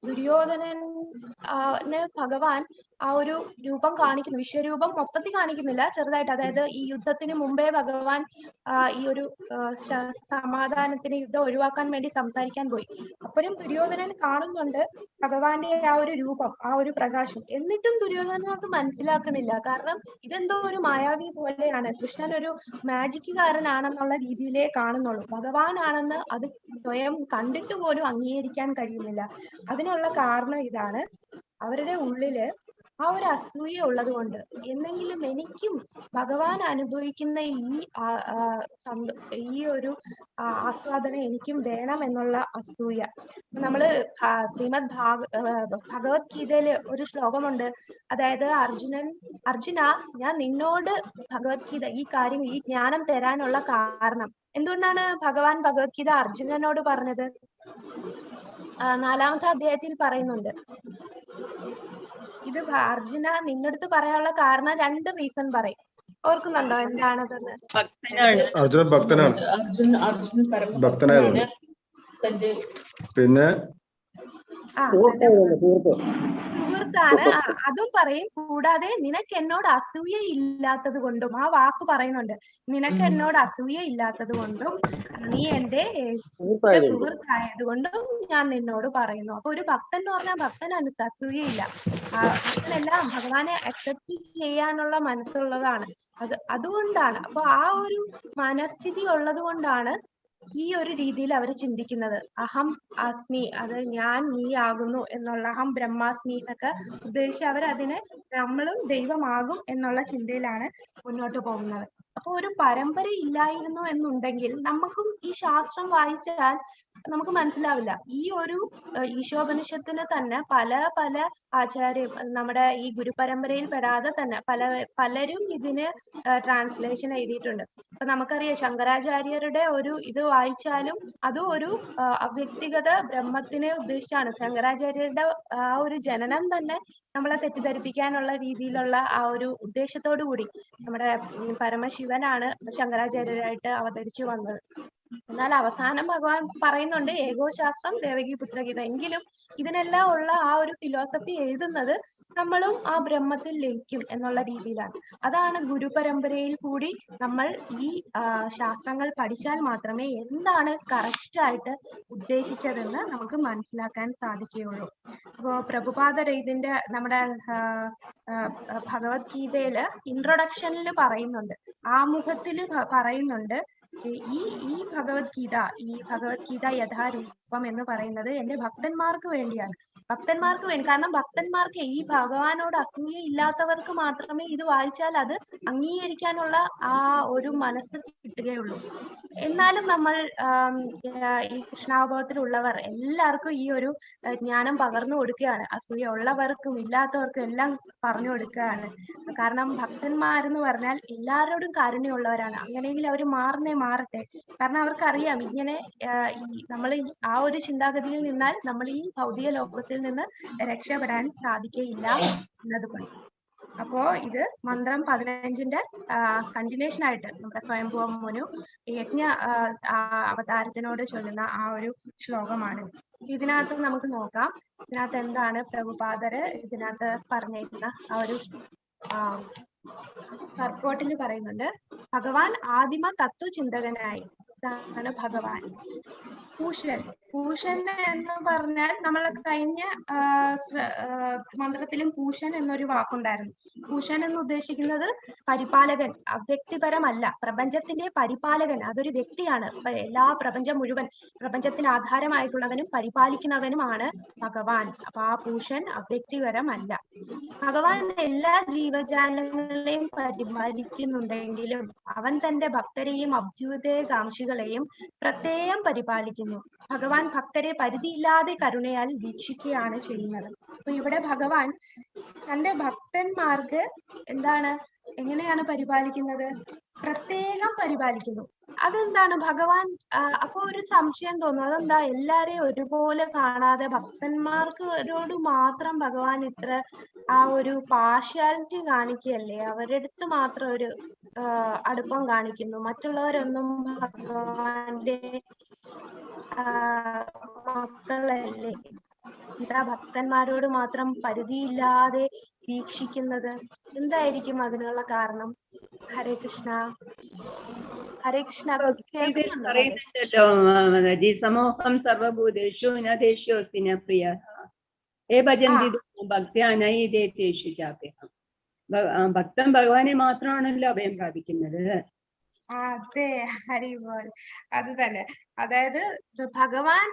ദുര്യോധനന് ഭഗവാൻ ആ ഒരു രൂപം കാണിക്കുന്നു, വിശ്വരൂപം മൊത്തത്തിൽ കാണിക്കുന്നില്ല, ചെറുതായിട്ട്. അതായത് ഈ യുദ്ധത്തിന് മുമ്പേ ഭഗവാൻ ഈ ഒരു സമാധാനത്തിന് യുദ്ധം ഒഴിവാക്കാൻ വേണ്ടി സംസാരിക്കാൻ പോയി. അപ്പോഴും ദുര്യോധനൻ കാണുന്നുണ്ട് ഭഗവാന്റെ ആ ഒരു രൂപം, ആ ഒരു പ്രകാശം. എന്നിട്ടും ദുര്യോധനൻ അത് മനസ്സിലാക്കണില്ല. കാരണം ഇതെന്തോ ഒരു മായാവി പോലെയാണ്, കൃഷ്ണൻ ഒരു മാജിക്കുകാരനാണെന്നുള്ള രീതിയിലേ കാണുന്നുള്ളൂ. ഭഗവാനാണെന്ന് അത് സ്വയം കണ്ടിട്ട് പോലും അംഗീകരിക്കാൻ കഴിയുന്നില്ല. അതിനുള്ള കാരണം ഇതാണ്, അവരുടെ ഉള്ളില് ആ ഒരു അസൂയ ഉള്ളത് കൊണ്ട്. എന്നെങ്കിലും എനിക്കും ഭഗവാൻ അനുഭവിക്കുന്ന ഈ ഒരു ആസ്വാദനം എനിക്കും വേണം എന്നുള്ള അസൂയ. നമ്മള് ശ്രീമദ് ഭഗവത്ഗീതയില് ഒരു ശ്ലോകമുണ്ട്. അതായത് അർജുന, ഞാൻ നിന്നോട് ഭഗവത്ഗീത ഈ കാര്യം, ഈ ജ്ഞാനം തരാനുള്ള കാരണം എന്തുകൊണ്ടാണ് ഭഗവാൻ ഭഗവത്ഗീത അർജുനനോട് പറഞ്ഞത്? 4-ാമത്തെ അധ്യായത്തിൽ പറയുന്നുണ്ട്. ഇത് അർജുന നിന്നടുത്ത് പറയാനുള്ള കാരണം 2 റീസൺ പറയും. ഓർക്കുന്നുണ്ടോ എന്താണതെന്ന്?
അർജുനൻ ഭക്തനാണ്.
അർജുനൻ പരമഭക്തനാണ്.
പിന്നെ
സുഹൃത്താണ്. അതും പറയും. കൂടാതെ നിനക്ക് എന്നോട് അസൂയ ഇല്ലാത്തത് കൊണ്ടും, ആ വാക്ക് പറയുന്നുണ്ട്, നിനക്ക് എന്നോട് അസൂയ ഇല്ലാത്തത് കൊണ്ടും നീ എന്റെ സുഹൃത്തായത് കൊണ്ടും ഞാൻ നിന്നോട് പറയുന്നു. അപ്പൊ ഒരു ഭക്തൻ എന്ന് പറഞ്ഞാൽ ഭക്തനാണ്, അസൂയയില്ല. ഭക്തനെല്ലാം ഭഗവാനെ അക്സെപ്റ്റ് ചെയ്യാനുള്ള മനസ്സുള്ളതാണ്. അതുകൊണ്ടാണ്. അപ്പൊ ആ ഒരു മനസ്ഥിതി ഉള്ളത് കൊണ്ടാണ് ഈ ഒരു രീതിയിൽ അവർ ചിന്തിക്കുന്നത്. അഹം അസ്മി, അത് ഞാൻ നീ ആകുന്നു എന്നുള്ള, അഹം ബ്രഹ്മാസ്മി എന്നൊക്കെ ഉദ്ദേശിച്ച് അവർ അതിനെ നമ്മളും ദൈവമാകും എന്നുള്ള ചിന്തയിലാണ് മുന്നോട്ട് പോകുന്നത്. അപ്പൊ ഒരു പരമ്പര ഇല്ലായിരുന്നു എന്നുണ്ടെങ്കിൽ നമുക്കും ഈ ശാസ്ത്രം വായിച്ചാൽ നമുക്ക് മനസ്സിലാവില്ല. ഈ ഒരു ഈശോപനിഷത്തിന് തന്നെ പല പല ആചാര്യം നമ്മുടെ ഈ ഗുരുപരമ്പരയിൽ പെടാതെ തന്നെ പലരും ഇതിന് ട്രാൻസ്ലേഷൻ എഴുതിയിട്ടുണ്ട്. അപ്പൊ നമുക്കറിയാം ശങ്കരാചാര്യരുടെ ഒരു ഇത് വായിച്ചാലും അതും ഒരു വ്യക്തിഗത ബ്രഹ്മത്തിനെ ഉദ്ദേശിച്ചാണ്. ശങ്കരാചാര്യരുടെ ആ ഒരു ജനനം തന്നെ നമ്മളെ തെറ്റിദ്ധരിപ്പിക്കാനുള്ള രീതിയിലുള്ള ആ ഒരു ഉദ്ദേശത്തോടു കൂടി നമ്മുടെ പരമശിവനാണ് ശങ്കരാചാര്യരായിട്ട് അവതരിച്ചു വന്നത്. എന്നാൽ അവസാനം ഭഗവാൻ പറയുന്നുണ്ട് ഏകോ ശാസ്ത്രം ദേവകി പുത്രഗീത. എങ്കിലും ഇതിനെല്ലാം ഉള്ള ആ ഒരു ഫിലോസഫി എഴുതുന്നത് നമ്മളും ആ ബ്രഹ്മത്തിൽ ലയിക്കും എന്നുള്ള രീതിയിലാണ്. അതാണ് ഗുരുപരമ്പരയിൽ കൂടി നമ്മൾ ഈ ശാസ്ത്രങ്ങൾ പഠിച്ചാൽ മാത്രമേ എന്താണ് കറക്റ്റ് ആയിട്ട് ഉദ്ദേശിച്ചതെന്ന് നമുക്ക് മനസ്സിലാക്കാൻ സാധിക്കുകയുള്ളൂ. അപ്പോൾ പ്രഭുപാദർ ഇതിന്റെ നമ്മുടെ ഭഗവത്ഗീതയില് ഇൻട്രൊഡക്ഷനിൽ പറയുന്നുണ്ട്, ആമുഖത്തിൽ പറയുന്നുണ്ട്, ഈ ഭഗവത്ഗീത യഥാരൂപം എന്ന് പറയുന്നത് എന്റെ ഭക്തന്മാർക്ക് വേണ്ടിയാണ്. ഭക്തന്മാർക്ക് വേണ്ടി. കാരണം ഭക്തന്മാർക്ക്, ഈ ഭഗവാനോട് അസൂയ ഇല്ലാത്തവർക്ക് മാത്രമേ ഇത് വായിച്ചാൽ അത് അംഗീകരിക്കാനുള്ള ആ ഒരു മനസ്സ് കിട്ടുകയുള്ളൂ. എന്നാലും നമ്മൾ ഈ കൃഷ്ണാവബോധത്തിലുള്ളവർ എല്ലാവർക്കും ഈ ഒരു ജ്ഞാനം പകർന്നു കൊടുക്കുകയാണ്. അസൂയ ഉള്ളവർക്കും ഇല്ലാത്തവർക്കും എല്ലാം പറഞ്ഞു കൊടുക്കുകയാണ്. കാരണം ഭക്തന്മാരെന്ന് പറഞ്ഞാൽ എല്ലാവരോടും കാരുണ്യമുള്ളവരാണ്. അങ്ങനെയെങ്കിൽ അവർ മാറട്ടെ. കാരണം അവർക്കറിയാം ഇങ്ങനെ നമ്മൾ ആ ഒരു ചിന്താഗതിയിൽ നിന്നാൽ നമ്മൾ ഈ ഭൗതിക ലോകത്തിൽ നിന്ന് രക്ഷപ്പെടാൻ സാധിക്കുകയില്ല എന്നതുകൊണ്ട്. അപ്പോ ഇത് മന്ത്രം 15ന്റെ കണ്ടിന്യൂഷൻ ആയിട്ട് നമ്മുടെ സ്വയംഭുവ മുനു യജ്ഞ അവതാരത്തിനോട് ചൊല്ലുന്ന ആ ഒരു ശ്ലോകമാണ്. ഇതിനകത്ത് നമുക്ക് നോക്കാം, ഇതിനകത്ത് എന്താണ് പ്രഭുപാദര് ഇതിനകത്ത് പറഞ്ഞിരിക്കുന്ന ആ ഒരു പർപ്പോട്ടിൽ പറയുന്നുണ്ട്. ഭഗവാൻ ആദിമ തത്വചിന്തകനായി. ഇതാണ് ഭഗവാൻ. പൂഷൻ എന്ന് പറഞ്ഞാൽ നമ്മൾ കഴിഞ്ഞ മന്ത്രത്തിലും പൂഷൻ എന്നൊരു വാക്കുണ്ടായിരുന്നു. പൂഷൻ എന്ന് ഉദ്ദേശിക്കുന്നത് പരിപാലകൻ, വ്യക്തിപരമല്ല, പ്രപഞ്ചത്തിന്റെ പരിപാലകൻ. അതൊരു വ്യക്തിയാണ്. എല്ലാ പ്രപഞ്ചം മുഴുവൻ, പ്രപഞ്ചത്തിന് ആധാരമായിട്ടുള്ളവനും പരിപാലിക്കുന്നവനുമാണ് ഭഗവാൻ. അപ്പൊ ആ പൂഷൻ അവ്യക്തിപരമല്ല. ഭഗവാൻ എല്ലാ ജീവജാലങ്ങളെയും പരിപാലിക്കുന്നുണ്ടെങ്കിലും അവൻ തന്റെ ഭക്തരെയും അഭ്യുദയകാംക്ഷികളെയും പ്രത്യേകം പരിപാലിക്കുന്നു. ഭഗവാൻ ഭക്തരെ പരിധിയില്ലാതെ കരുണയാൽ വീക്ഷിക്കുകയാണ് ചെയ്യുന്നത്. അപ്പൊ ഇവിടെ ഭഗവാൻ തന്റെ ഭക്തന്മാർക്ക് എങ്ങനെയാണ് പരിപാലിക്കുന്നത്? പ്രത്യേകം പരിപാലിക്കുന്നു. അതെന്താണ് ഭഗവാൻ? അപ്പൊ ഒരു സംശയം തോന്നും, അതെന്താ എല്ലാരെയും ഒരുപോലെ കാണാതെ ഭക്തന്മാർക്കോട് മാത്രം ഭഗവാൻ ഇത്ര ആ ഒരു പാർഷ്യാലിറ്റി കാണിക്കുകയല്ലേ? അവരുടെ അടുത്ത് മാത്രം ഒരു അടുപ്പം കാണിക്കുന്നു, മറ്റുള്ളവരൊന്നും ഭഗവാന്റെ മക്കളല്ലേ? എന്താ ഭക്തന്മാരോട് മാത്രം പരിധിയില്ലാതെ വീക്ഷിക്കുന്നത്? എന്തായിരിക്കും അതിനുള്ള കാരണം? ഹരേ കൃഷ്ണ. ഹരേ കൃഷ്ണ.
സമൂഹം സർവഭൂതേഷു നദേശോസ്തി ന പ്രിയഃ ഏ ഭജന്തി ഭക്ത്യാനൈതേഷു ചാപ്യഹം. ഭക്തൻ ഭഗവാനെ മാത്രമാണല്ലോ അഭയം പ്രാപിക്കുന്നത്.
അതെ, ഹരിബോൾ. അത് തന്നെ. അതായത് ഭഗവാൻ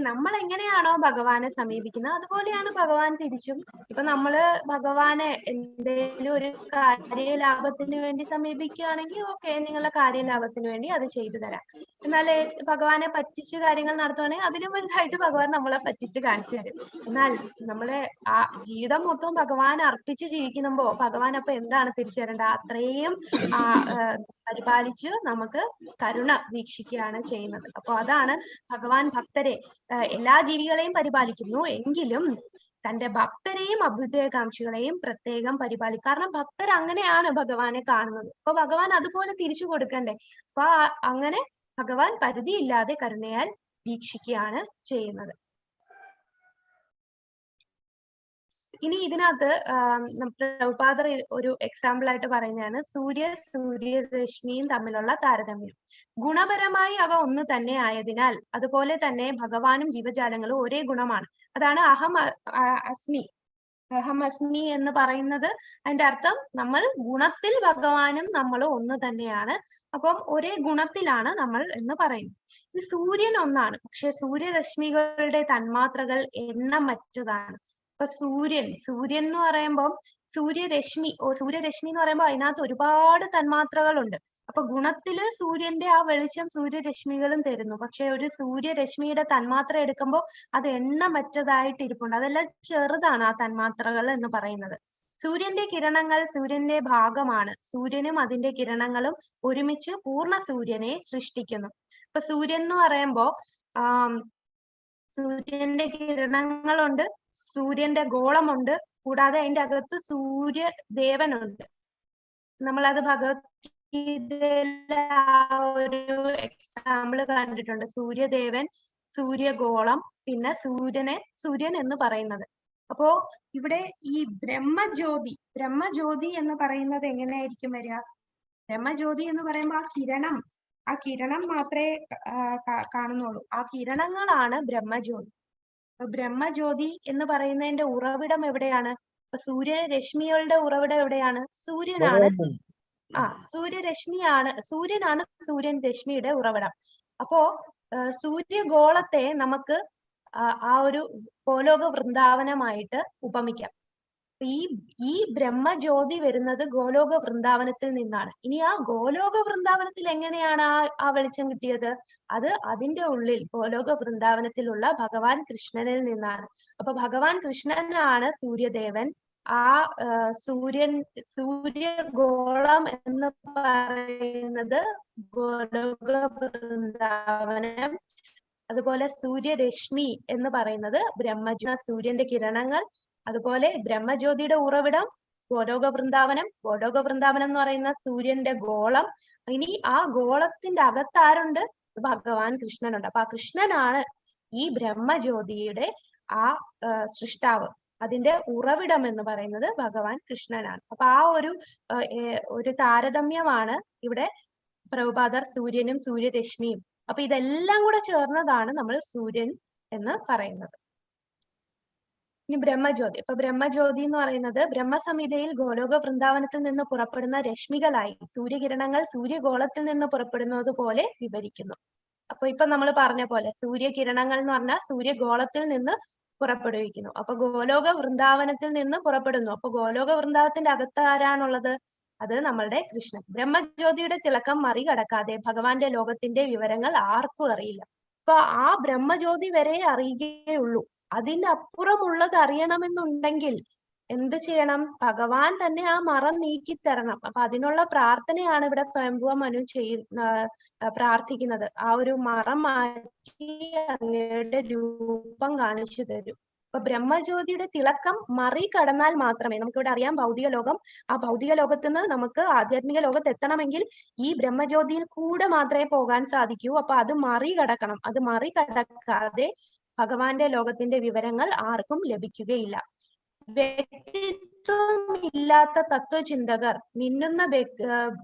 നമ്മൾ എങ്ങനെയാണോ ഭഗവാനെ സമീപിക്കുന്നത് അതുപോലെയാണ് ഭഗവാൻ തിരിച്ചും. ഇപ്പൊ നമ്മള് ഭഗവാനെ എന്തെങ്കിലും ഒരു കാര്യലാഭത്തിന് വേണ്ടി സമീപിക്കുകയാണെങ്കിൽ ഓക്കെ, നിങ്ങളുടെ കാര്യലാഭത്തിന് വേണ്ടി അത് ചെയ്തു തരാം. എന്നാല് ഭഗവാനെ പറ്റിച്ച് കാര്യങ്ങൾ നടത്തുവാണെങ്കിൽ അതിലും വലുതായിട്ട് ഭഗവാൻ നമ്മളെ പറ്റിച്ച് കാണിച്ചു തരും. എന്നാൽ നമ്മളെ ആ ജീവിതം മൊത്തം ഭഗവാൻ അർപ്പിച്ച് ജീവിക്കുമ്പോ ഭഗവാൻ അപ്പൊ എന്താണ് തിരിച്ചു തരേണ്ടത്? അത്രയും പരിപാലിച്ച് നമുക്ക് കരുണ വീക്ഷിക്കുകയാണ് ചെയ്യുന്നത്. അപ്പൊ അതാണ് ഭഗവാൻ ഭക്തരെ എല്ലാ ജീവികളെയും പരിപാലിക്കുന്നു എങ്കിലും തന്റെ ഭക്തരെയും അഭ്യുദയകാംക്ഷികളെയും പ്രത്യേകം പരിപാലിക്കും. കാരണം ഭക്തർ അങ്ങനെയാണ് ഭഗവാനെ കാണുന്നത്. അപ്പൊ ഭഗവാൻ അതുപോലെ തിരിച്ചു കൊടുക്കണ്ടേ. അപ്പൊ അങ്ങനെ ഭഗവാൻ പരിധിയില്ലാതെ കരുണയാൽ വീക്ഷിക്കുകയാണ് ചെയ്യുന്നത്. ഇനി ഇതിനകത്ത് പ്രഭുപാദർ ഒരു എക്സാമ്പിൾ ആയിട്ട് പറയുന്നതാണ് സൂര്യരശ്മിയും തമ്മിലുള്ള താരതമ്യം. ഗുണപരമായി അവ ഒന്ന് തന്നെ ആയതിനാൽ അതുപോലെ തന്നെ ഭഗവാനും ജീവജാലങ്ങളും ഒരേ ഗുണമാണ്. അതാണ് അഹം അസ്മി എന്ന് പറയുന്നത്. അതിന്റെ അർത്ഥം നമ്മൾ ഗുണത്തിൽ ഭഗവാനും നമ്മളും ഒന്ന് തന്നെയാണ്. അപ്പം ഒരേ ഗുണത്തിലാണ് നമ്മൾ എന്ന് പറയുന്നത്. ഈ സൂര്യൻ ഒന്നാണ്, പക്ഷെ സൂര്യരശ്മികളുടെ തന്മാത്രകൾ എണ്ണമറ്റതാണ്. അപ്പൊ സൂര്യൻ എന്ന് പറയുമ്പോൾ സൂര്യരശ്മി എന്ന് പറയുമ്പോൾ അതിനകത്ത് ഒരുപാട് തന്മാത്രകളുണ്ട്. അപ്പൊ ഗുണത്തില് സൂര്യന്റെ ആ വെളിച്ചം സൂര്യരശ്മികളും തരുന്നു. പക്ഷെ ഒരു സൂര്യരശ്മിയുടെ തന്മാത്ര എടുക്കുമ്പോൾ അത് എണ്ണമറ്റതായിട്ട് ഇരിപ്പുണ്ട്. അതെല്ലാം ചെറുതാണ് ആ തന്മാത്രകൾ എന്ന് പറയുന്നത്. സൂര്യന്റെ കിരണങ്ങൾ സൂര്യന്റെ ഭാഗമാണ്. സൂര്യനും അതിന്റെ കിരണങ്ങളും ഒരുമിച്ച് പൂർണ്ണ സൂര്യനെ സൃഷ്ടിക്കുന്നു. അപ്പൊ സൂര്യൻ എന്ന് പറയുമ്പോ സൂര്യന്റെ കിരണങ്ങളുണ്ട്, സൂര്യന്റെ ഗോളമുണ്ട്, കൂടാതെ അതിന്റെ അകത്ത് സൂര്യദേവനുണ്ട്. നമ്മളത് ഭഗവത്ഗീതയിലെ ആ ഒരു എക്സാമ്പിൾ കണ്ടിട്ടുണ്ട്. സൂര്യദേവൻ, സൂര്യഗോളം, പിന്നെ സൂര്യൻ എന്ന് പറയുന്നത്. അപ്പോ ഇവിടെ ഈ ബ്രഹ്മജ്യോതി എന്ന് പറയുന്നത് എങ്ങനെയായിരിക്കും വരിക? ബ്രഹ്മജ്യോതി എന്ന് പറയുമ്പോൾ ആ കിരണം മാത്രമേ കാണുന്നുള്ളൂ. ആ കിരണങ്ങളാണ് ബ്രഹ്മജ്യോതി. ബ്രഹ്മജ്യോതി എന്ന് പറയുന്നതിന്റെ ഉറവിടം എവിടെയാണ്? അപ്പൊ സൂര്യരശ്മികളുടെ ഉറവിടം എവിടെയാണ്? സൂര്യനാണ്. സൂര്യനാണ് സൂര്യൻ രശ്മിയുടെ ഉറവിടം. അപ്പോ സൂര്യഗോളത്തെ നമുക്ക് ആ ഒരു ഗോലോക വൃന്ദാവനമായിട്ട് ഉപമിക്കാം. ഈ ബ്രഹ്മജ്യോതി വരുന്നത് ഗോലോക വൃന്ദാവനത്തിൽ നിന്നാണ്. ഇനി ആ ഗോലോക വൃന്ദാവനത്തിൽ എങ്ങനെയാണ് ആ വെളിച്ചം കിട്ടിയത്? അത് അതിന്റെ ഉള്ളിൽ ഗോലോക വൃന്ദാവനത്തിലുള്ള ഭഗവാൻ കൃഷ്ണനിൽ നിന്നാണ്. അപ്പൊ ഭഗവാൻ കൃഷ്ണനാണ് സൂര്യദേവൻ. ആ സൂര്യഗോളം എന്ന് പറയുന്നത് ഗോലോക വൃന്ദാവനം. അതുപോലെ സൂര്യരശ്മി എന്ന് പറയുന്നത് സൂര്യന്റെ കിരണങ്ങൾ. അതുപോലെ ബ്രഹ്മജ്യോതിയുടെ ഉറവിടം ഗോലോക വൃന്ദാവനം എന്ന് പറയുന്ന സൂര്യന്റെ ഗോളം. ഇനി ആ ഗോളത്തിന്റെ അകത്ത് ആരുണ്ട്? ഭഗവാൻ കൃഷ്ണനുണ്ട്. അപ്പൊ ആ കൃഷ്ണനാണ് ഈ ബ്രഹ്മജ്യോതിയുടെ ആ സൃഷ്ടാവ്. അതിന്റെ ഉറവിടം എന്ന് പറയുന്നത് ഭഗവാൻ കൃഷ്ണനാണ്. അപ്പൊ ആ ഒരു താരതമ്യമാണ് ഇവിടെ പ്രഭുപാദർ സൂര്യനും സൂര്യരശ്മിയും. അപ്പൊ ഇതെല്ലാം കൂടെ ചേർന്നതാണ് നമ്മൾ സൂര്യൻ എന്ന് പറയുന്നത്. ഇനി ബ്രഹ്മജ്യോതി. അപ്പൊ ബ്രഹ്മജ്യോതി എന്ന് പറയുന്നത് ബ്രഹ്മസംഹിതയിൽ ഗോലോക വൃന്ദാവനത്തിൽ നിന്ന് പുറപ്പെടുന്ന രശ്മികളായി സൂര്യകിരണങ്ങൾ സൂര്യഗോളത്തിൽ നിന്ന് പുറപ്പെടുന്നത് പോലെ വിവരിക്കുന്നു. അപ്പൊ ഇപ്പൊ നമ്മൾ പറഞ്ഞ പോലെ സൂര്യകിരണങ്ങൾ എന്ന് പറഞ്ഞാൽ സൂര്യഗോളത്തിൽ നിന്ന് പുറപ്പെടുവിക്കുന്നു. അപ്പൊ ഗോലോക വൃന്ദാവനത്തിൽ നിന്ന് പുറപ്പെടുന്നു. അപ്പൊ ഗോലോക വൃന്ദാവനത്തിന്റെ അകത്ത് ആരാണുള്ളത്? അത് നമ്മളുടെ കൃഷ്ണൻ. ബ്രഹ്മജ്യോതിയുടെ തിളക്കം മറികടക്കാതെ ഭഗവാന്റെ ലോകത്തിന്റെ വിവരങ്ങൾ ആർക്കും അറിയില്ല. അപ്പൊ ആ ബ്രഹ്മജ്യോതി വരെ അറിയുകയുള്ളൂ. അതിനപ്പുറമുള്ളത് അറിയണമെന്നുണ്ടെങ്കിൽ എന്ത് ചെയ്യണം? ഭഗവാൻ തന്നെ ആ മറ നീക്കി തരണം. അപ്പൊ അതിനുള്ള പ്രാർത്ഥനയാണ് ഇവിടെ സ്വയംഭുവ മനു പ്രാർത്ഥിക്കുന്നത്. ആ ഒരു മറ മാറ്റി അങ്ങയുടെ രൂപം കാണിച്ചു തരും. അപ്പൊ ബ്രഹ്മജ്യോതിയുടെ തിളക്കം മറികടന്നാൽ മാത്രമേ നമുക്കിവിടെ അറിയാം ഭൗതിക ലോകം. ആ ഭൗതിക ലോകത്ത് നിന്ന് നമുക്ക് ആധ്യാത്മിക ലോകത്ത് എത്തണമെങ്കിൽ ഈ ബ്രഹ്മജ്യോതിയിൽ കൂടെ മാത്രമേ പോകാൻ സാധിക്കൂ. അപ്പൊ അത് മറികടക്കണം. അത് മറികടക്കാതെ ഭഗവാന്റെ ലോകത്തിന്റെ വിവരങ്ങൾ ആർക്കും ലഭിക്കുകയില്ല. വ്യക്തിത്വം ഇല്ലാത്ത തത്വചിന്തകർ മിന്നുന്ന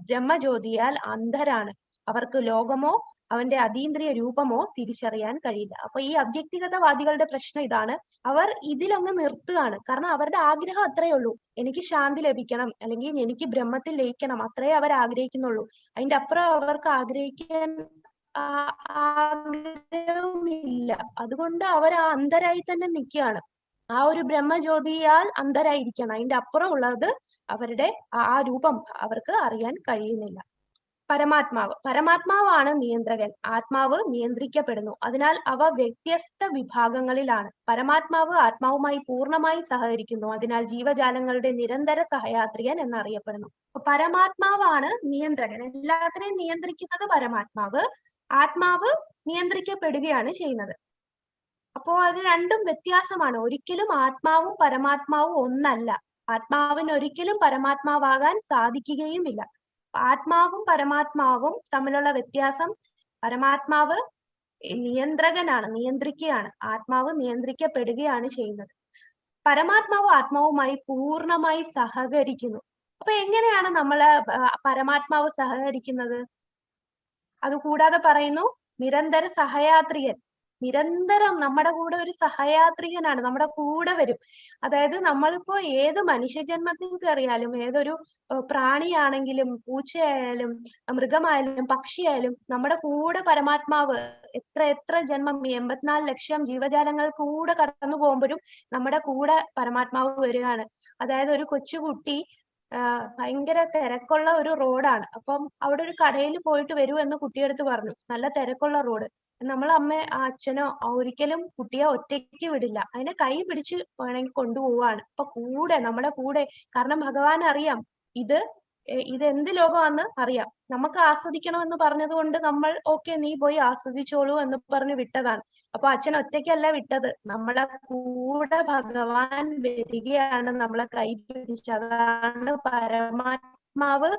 ബ്രഹ്മജ്യോതിയാൽ അന്ധരാണ്. അവർക്ക് ലോകമോ അവന്റെ അതീന്ദ്രിയ രൂപമോ തിരിച്ചറിയാൻ കഴിയില്ല. അപ്പൊ ഈ അവ്യക്തിഗതവാദികളുടെ പ്രശ്നം ഇതാണ്. അവർ ഇതിലങ്ങ് നിർത്തുകയാണ്. കാരണം അവരുടെ ആഗ്രഹം അത്രയേ ഉള്ളൂ. എനിക്ക് ശാന്തി ലഭിക്കണം, അല്ലെങ്കിൽ എനിക്ക് ബ്രഹ്മത്തിൽ ലയിക്കണം, അത്രേ അവർ ആഗ്രഹിക്കുന്നുള്ളൂ. അതിന്റെ അപ്പുറം അവർക്ക് ആഗ്രഹിക്കാൻ ആഗ്രഹമില്ല. അതുകൊണ്ട് അവർ ആ അന്ധരായി തന്നെ നിൽക്കുകയാണ്. ആ ഒരു ബ്രഹ്മജ്യോതിയാൽ അന്ധരായിരിക്കണം. അതിന്റെ അപ്പുറം ഉള്ളത് അവരുടെ ആ രൂപം അവർക്ക് അറിയാൻ കഴിയുന്നില്ല. പരമാത്മാവാണ് നിയന്ത്രകൻ. ആത്മാവ് നിയന്ത്രിക്കപ്പെടുന്നു. അതിനാൽ അവ വ്യത്യസ്ത വിഭാഗങ്ങളിലാണ്. പരമാത്മാവ് ആത്മാവുമായി പൂർണ്ണമായി സഹകരിക്കുന്നു. അതിനാൽ ജീവജാലങ്ങളുടെ നിരന്തര സഹയാത്രികൻ എന്നറിയപ്പെടുന്നു. പരമാത്മാവാണ് നിയന്ത്രകൻ. എല്ലാത്തിനെയും നിയന്ത്രിക്കുന്നത് പരമാത്മാവ്. ആത്മാവ് നിയന്ത്രിക്കപ്പെടുകയാണ് ചെയ്യുന്നത്. അപ്പോ അത് രണ്ടും വ്യത്യാസമാണ്. ഒരിക്കലും ആത്മാവും പരമാത്മാവും ഒന്നല്ല. ആത്മാവിന് ഒരിക്കലും പരമാത്മാവാകാൻ സാധിക്കുകയുമില്ല. ആത്മാവും പരമാത്മാവും തമ്മിലുള്ള വ്യത്യാസം, പരമാത്മാവ് നിയന്ത്രകനാണ്, നിയന്ത്രിക്കുകയാണ്. ആത്മാവ് നിയന്ത്രിക്കപ്പെടുകയാണ് ചെയ്യുന്നത്. പരമാത്മാവ് ആത്മാവുമായി പൂർണ്ണമായി സഹകരിക്കുന്നു. അപ്പൊ എങ്ങനെയാണ് നമ്മള് പരമാത്മാവ് സഹകരിക്കുന്നത്? അതുകൂടാതെ പറയുന്നു, നിരന്തര സഹയാത്രികൻ. നിരന്തരം നമ്മുടെ കൂടെ ഒരു സഹയാത്രികനാണ്, നമ്മുടെ കൂടെ വരും. അതായത് നമ്മളിപ്പോ ഏത് മനുഷ്യജന്മത്തിൽ കയറിയാലും, ഏതൊരു പ്രാണിയാണെങ്കിലും, പൂച്ചയായാലും, മൃഗമായാലും, പക്ഷിയായാലും, നമ്മുടെ കൂടെ പരമാത്മാവ് എത്ര ജന്മം, 84 ലക്ഷം ജീവജാലങ്ങൾ കൂടെ കടന്നു പോകുമ്പോഴും നമ്മുടെ കൂടെ പരമാത്മാവ് വരികയാണ്. അതായത് ഒരു കൊച്ചുകുട്ടി ഭയങ്കര തിരക്കുള്ള ഒരു റോഡാണ്. അപ്പം അവിടെ ഒരു കടയിൽ പോയിട്ട് വരൂ എന്ന് കുട്ടിയെടുത്ത് പറഞ്ഞു. നല്ല തിരക്കുള്ള റോഡ്. നമ്മളെ അച്ഛനോ ഒരിക്കലും കുട്ടിയെ ഒറ്റയ്ക്ക് വിടില്ല. അതിനെ കൈ പിടിച്ച് വേണമെങ്കിൽ കൊണ്ടുപോവാണ്. അപ്പൊ കൂടെ, നമ്മുടെ കൂടെ. കാരണം ഭഗവാൻ അറിയാം ഇത് എന്ത് ലോകമാണെന്ന് അറിയാം. നമുക്ക് ആസ്വദിക്കണമെന്ന് പറഞ്ഞത് കൊണ്ട് നമ്മൾ ഓക്കെ നീ പോയി ആസ്വദിച്ചോളൂ എന്ന് പറഞ്ഞ് വിട്ടതാണ്. അപ്പൊ അച്ഛൻ ഒറ്റയ്ക്കല്ല വിട്ടത്, നമ്മളെ കൂടെ ഭഗവാൻ വരികയാണ്, നമ്മളെ കൈ പിടിച്ച്. അതാണ് പരമാത്മാവ്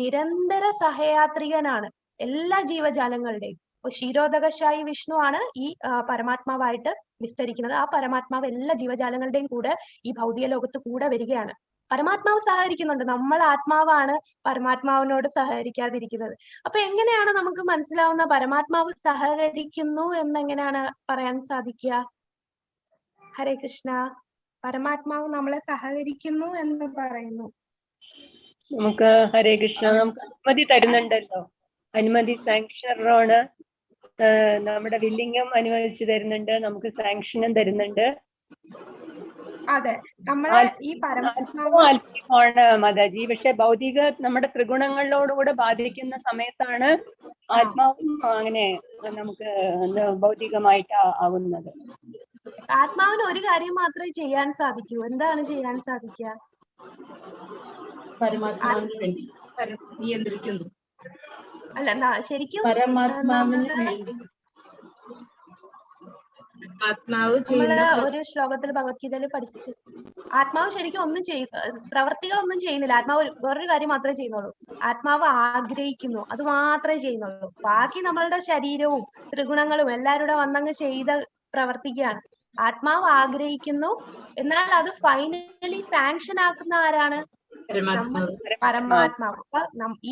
നിരന്തര സഹയാത്രികനാണ് എല്ലാ ജീവജാലങ്ങളുടെയും. ക്ഷീരോദകശായി വിഷ്ണു ആണ് ഈ പരമാത്മാവായിട്ട് വിസ്തരിക്കുന്നത്. ആ പരമാത്മാവ് എല്ലാ ജീവജാലങ്ങളുടെയും കൂടെ ഈ ഭൗതിക ലോകത്ത് കൂടെ വരികയാണ്. പരമാത്മാവ് സഹകരിക്കുന്നുണ്ട്. നമ്മൾ ആത്മാവാണ് പരമാത്മാവിനോട് സഹകരിക്കാതിരിക്കുന്നത്. അപ്പൊ എങ്ങനെയാണ് നമുക്ക് മനസ്സിലാവുന്ന പരമാത്മാവ് സഹകരിക്കുന്നു എന്നെങ്ങനെയാണ് പറയാൻ സാധിക്കുക? ഹരേ കൃഷ്ണ. പരമാത്മാവ് നമ്മളെ സഹകരിക്കുന്നു എന്ന് പറയുന്നു.
നമുക്ക് ഹരേ കൃഷ്ണ, നമുക്ക് അനുമതി തരുന്നുണ്ടല്ലോ. അനുമതി സാങ്ഷനറാണ്. നമ്മുടെ വില്ലിംഗം അനുവദിച്ചു തരുന്നുണ്ട്, നമുക്ക് സാങ്ഷനും തരുന്നുണ്ട്.
അതെ, നമ്മളെ ഈ
ആത്മാവാണ് മാതാജി. പക്ഷെ ഭൗതിക നമ്മുടെ ത്രിഗുണങ്ങളിലോടുകൂടെ ബാധിക്കുന്ന സമയത്താണ് ആത്മാവും അങ്ങനെ നമുക്ക് ഭൗതികമായിട്ട് ആവുന്നത്.
ആത്മാവിന് ഒരു കാര്യം മാത്രമേ ചെയ്യാൻ സാധിക്കൂ. എന്താണ് ചെയ്യാൻ സാധിക്കുക?
പരമാത്മാവിന് വേണ്ടി നിയന്ത്രിക്കുന്നു.
അല്ല, ശരിക്കും
പരമാത്മാവിന് വേണ്ടി ആത്മാവ്
ഒരു ശ്ലോകത്തിൽ ഭഗവത്ഗീതയിൽ പഠിച്ചിട്ട് ആത്മാവ് ശരിക്കും ഒന്നും പ്രവർത്തികളൊന്നും ചെയ്യുന്നില്ല. ആത്മാവ് വേറൊരു കാര്യം മാത്രമേ ചെയ്യുന്നുള്ളൂ. ആത്മാവ് ആഗ്രഹിക്കുന്നു, അത് മാത്രമേ ചെയ്യുന്നുള്ളൂ. ബാക്കി നമ്മളുടെ ശരീരവും ത്രിഗുണങ്ങളും എല്ലാവരുടെ വന്നങ്ങ് പ്രവർത്തിക്കുകയാണ്. ആത്മാവ് ആഗ്രഹിക്കുന്നു, എന്നാൽ അത് ഫൈനലി സാങ്ഷൻ ആക്കുന്ന ആരാണ്? പരമാത്മാവ്. അപ്പൊ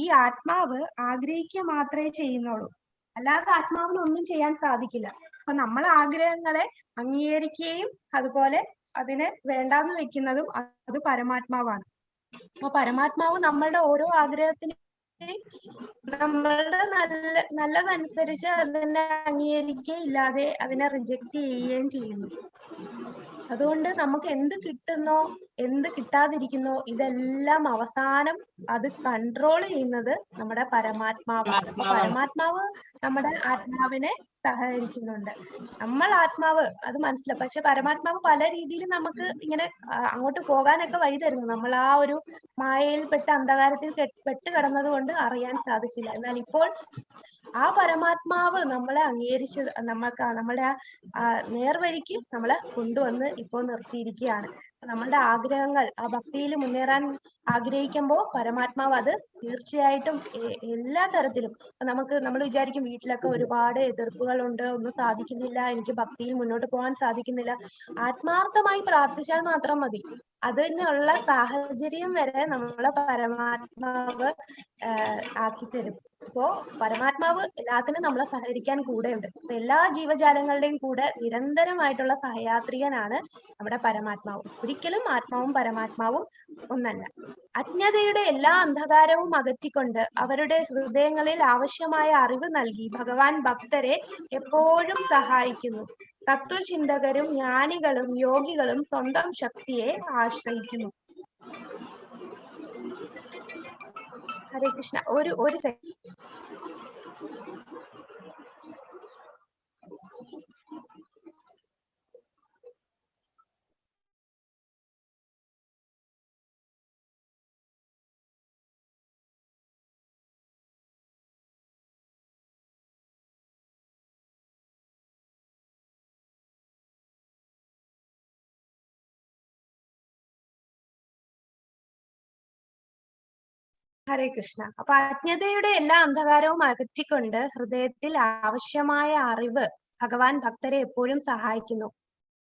ഈ ആത്മാവ് ആഗ്രഹിക്കുക മാത്രമേ ചെയ്യുന്നുള്ളൂ, അല്ലാതെ ആത്മാവിന് ഒന്നും ചെയ്യാൻ സാധിക്കില്ല. അപ്പൊ നമ്മൾ ആഗ്രഹങ്ങളെ അംഗീകരിക്കുകയും അതുപോലെ അതിനെ വേണ്ടാന്ന് വെക്കുന്നതും അത് പരമാത്മാവാണ്. അപ്പൊ പരമാത്മാവ് നമ്മളുടെ ഓരോ ആഗ്രഹത്തിനും നമ്മളുടെ നല്ലതനുസരിച്ച് അതിനെ അംഗീകരിക്കുകയും ഇല്ലാതെ അതിനെ റിജക്റ്റ് ചെയ്യുകയും ചെയ്യുന്നു. അതുകൊണ്ട് നമുക്ക് എന്ത് കിട്ടുന്നോ എന്ത് കിട്ടാതിരിക്കുന്നോ ഇതെല്ലാം അവസാനം അത് കൺട്രോൾ ചെയ്യുന്നത് നമ്മുടെ പരമാത്മാവാണ്. അപ്പൊ പരമാത്മാവ് നമ്മുടെ ആത്മാവിനെ സഹകരിക്കുന്നുണ്ട്. നമ്മൾ ആത്മാവ് അത് മനസ്സിലാവും. പക്ഷെ പരമാത്മാവ് പല രീതിയിൽ നമുക്ക് ഇങ്ങനെ അങ്ങോട്ട് പോകാനൊക്കെ വഴി തരുന്നു. നമ്മൾ ആ ഒരു മായയിൽപ്പെട്ട അന്ധകാരത്തിൽ പെട്ട് കിടന്നത് കൊണ്ട് അറിയാൻ സാധിച്ചില്ല. എന്നാൽ ഇപ്പോൾ ആ പരമാത്മാവ് നമ്മളെ അംഗീകരിച്ച് നമ്മുടെ ആ നേർവഴിക്ക് നമ്മളെ കൊണ്ടുവന്ന് ഇപ്പോൾ നിർത്തിയിരിക്കുകയാണ്. നമ്മളുടെ ആഗ്രഹങ്ങൾ ആ ഭക്തിയിൽ മുന്നേറാൻ ആഗ്രഹിക്കുമ്പോൾ പരമാത്മാവ് അത് തീർച്ചയായിട്ടും എല്ലാ തരത്തിലും നമ്മൾ വിചാരിക്കും വീട്ടിലൊക്കെ ഒരുപാട് എതിർപ്പുകളുണ്ട്, ഒന്നും സാധിക്കുന്നില്ല, എനിക്ക് ഭക്തിയിൽ മുന്നോട്ട് പോകാൻ സാധിക്കുന്നില്ല. ആത്മാർത്ഥമായി പ്രാർത്ഥിച്ചാൽ മാത്രം മതി. അതിനുള്ള സാഹചര്യം വരെ നമ്മളെ പരമാത്മാവ് ആക്കിത്തരും. അപ്പോ പരമാത്മാവ് എല്ലാത്തിനും നമ്മളെ സഹകരിക്കാൻ കൂടെയുണ്ട്. അപ്പൊ എല്ലാ ജീവജാലങ്ങളുടെയും കൂടെ നിരന്തരമായിട്ടുള്ള സഹയാത്രികനാണ് നമ്മുടെ പരമാത്മാവ്. ഒരിക്കലും ആത്മാവും പരമാത്മാവും ഒന്നല്ല. അജ്ഞതയുടെ എല്ലാ അന്ധകാരവും അകറ്റിക്കൊണ്ട് അവരുടെ ഹൃദയങ്ങളിൽ ആവശ്യമായ അറിവ് നൽകി ഭഗവാൻ ഭക്തരെ എപ്പോഴും സഹായിക്കുന്നു. തത്വചിന്തകരും ജ്ഞാനികളും യോഗികളും സ്വന്തം ശക്തിയെ ആശ്രയിക്കുന്നു. ഹരേ കൃഷ്ണ. ഒരു സെക്കൻഡ്. ഹരേ കൃഷ്ണ. അപ്പൊ അജ്ഞതയുടെ എല്ലാ അന്ധകാരവും അകറ്റിക്കൊണ്ട് ഹൃദയത്തിൽ ആവശ്യമായ അറിവ് ഭഗവാൻ ഭക്തരെ എപ്പോഴും സഹായിക്കുന്നു.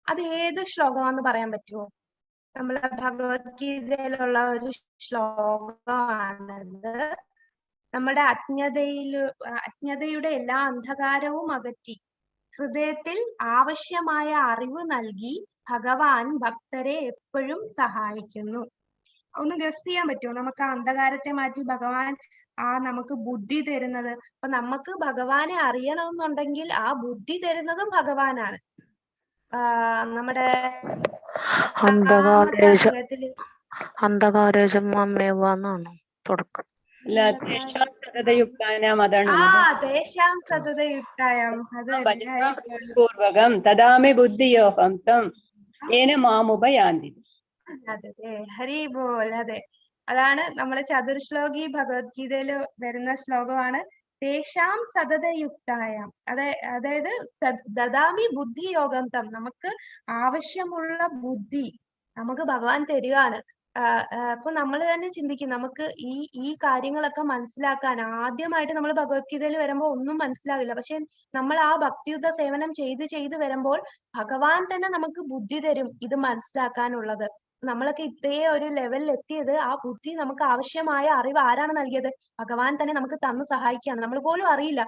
അത് ഏത് ശ്ലോകമാണെന്ന് പറയാൻ പറ്റുമോ? നമ്മളെ ഭഗവത്ഗീതയിലുള്ള ഒരു ശ്ലോകമാണത്. നമ്മുടെ അജ്ഞതയുടെ എല്ലാ അന്ധകാരവും അകറ്റി ഹൃദയത്തിൽ ആവശ്യമായ അറിവ് നൽകി ഭഗവാൻ ഭക്തരെ എപ്പോഴും സഹായിക്കുന്നു. ഒന്ന് ഗസ് ചെയ്യാൻ പറ്റുമോ? നമുക്ക് ആ അന്ധകാരത്തെ മാറ്റി ഭഗവാൻ നമുക്ക് ബുദ്ധി തരുന്നത്. അപ്പൊ നമുക്ക് ഭഗവാനെ അറിയണമെന്നുണ്ടെങ്കിൽ ആ ബുദ്ധി തരുന്നതും ഭഗവാനാണ്. നമ്മുടെ
അന്ധകാരേജമാണോ തുടക്കം?
പൂർവകം തദാമി ബുദ്ധിയോഹം തം ഏന മാമുപയാന്തി.
അതെ, ഹരി ബോൽ. അതെ, അതാണ് നമ്മളെ ചതുർശ്ലോകി ഭഗവത്ഗീതയിൽ വരുന്ന ശ്ലോകമാണ്. തേഷാം സതതയുക്തായാം. അതായത് ദദാമി ബുദ്ധി യോഗം തം. നമുക്ക് ആവശ്യമുള്ള ബുദ്ധി നമുക്ക് ഭഗവാൻ തരികയാണ്. അപ്പൊ നമ്മൾ തന്നെ ചിന്തിക്കും, നമുക്ക് ഈ കാര്യങ്ങളൊക്കെ മനസ്സിലാക്കാൻ ആദ്യമായിട്ട് നമ്മൾ ഭഗവത്ഗീതയിൽ വരുമ്പോൾ ഒന്നും മനസ്സിലാവില്ല. പക്ഷെ നമ്മൾ ആ ഭക്തിയുദ്ധ സേവനം ചെയ്ത് വരുമ്പോൾ ഭഗവാൻ തന്നെ നമുക്ക് ബുദ്ധി തരും ഇത് മനസ്സിലാക്കാനുള്ളത്. നമ്മളൊക്കെ ഇത്രയും ഒരു ലെവലിൽ എത്തിയത് ആ ബുദ്ധി നമുക്ക് ആവശ്യമായ അറിവ് ആരാണ് നൽകിയത്? ഭഗവാൻ തന്നെ നമുക്ക് തന്നു സഹായിക്കുകയാണ്. നമ്മൾ പോലും അറിയില്ല.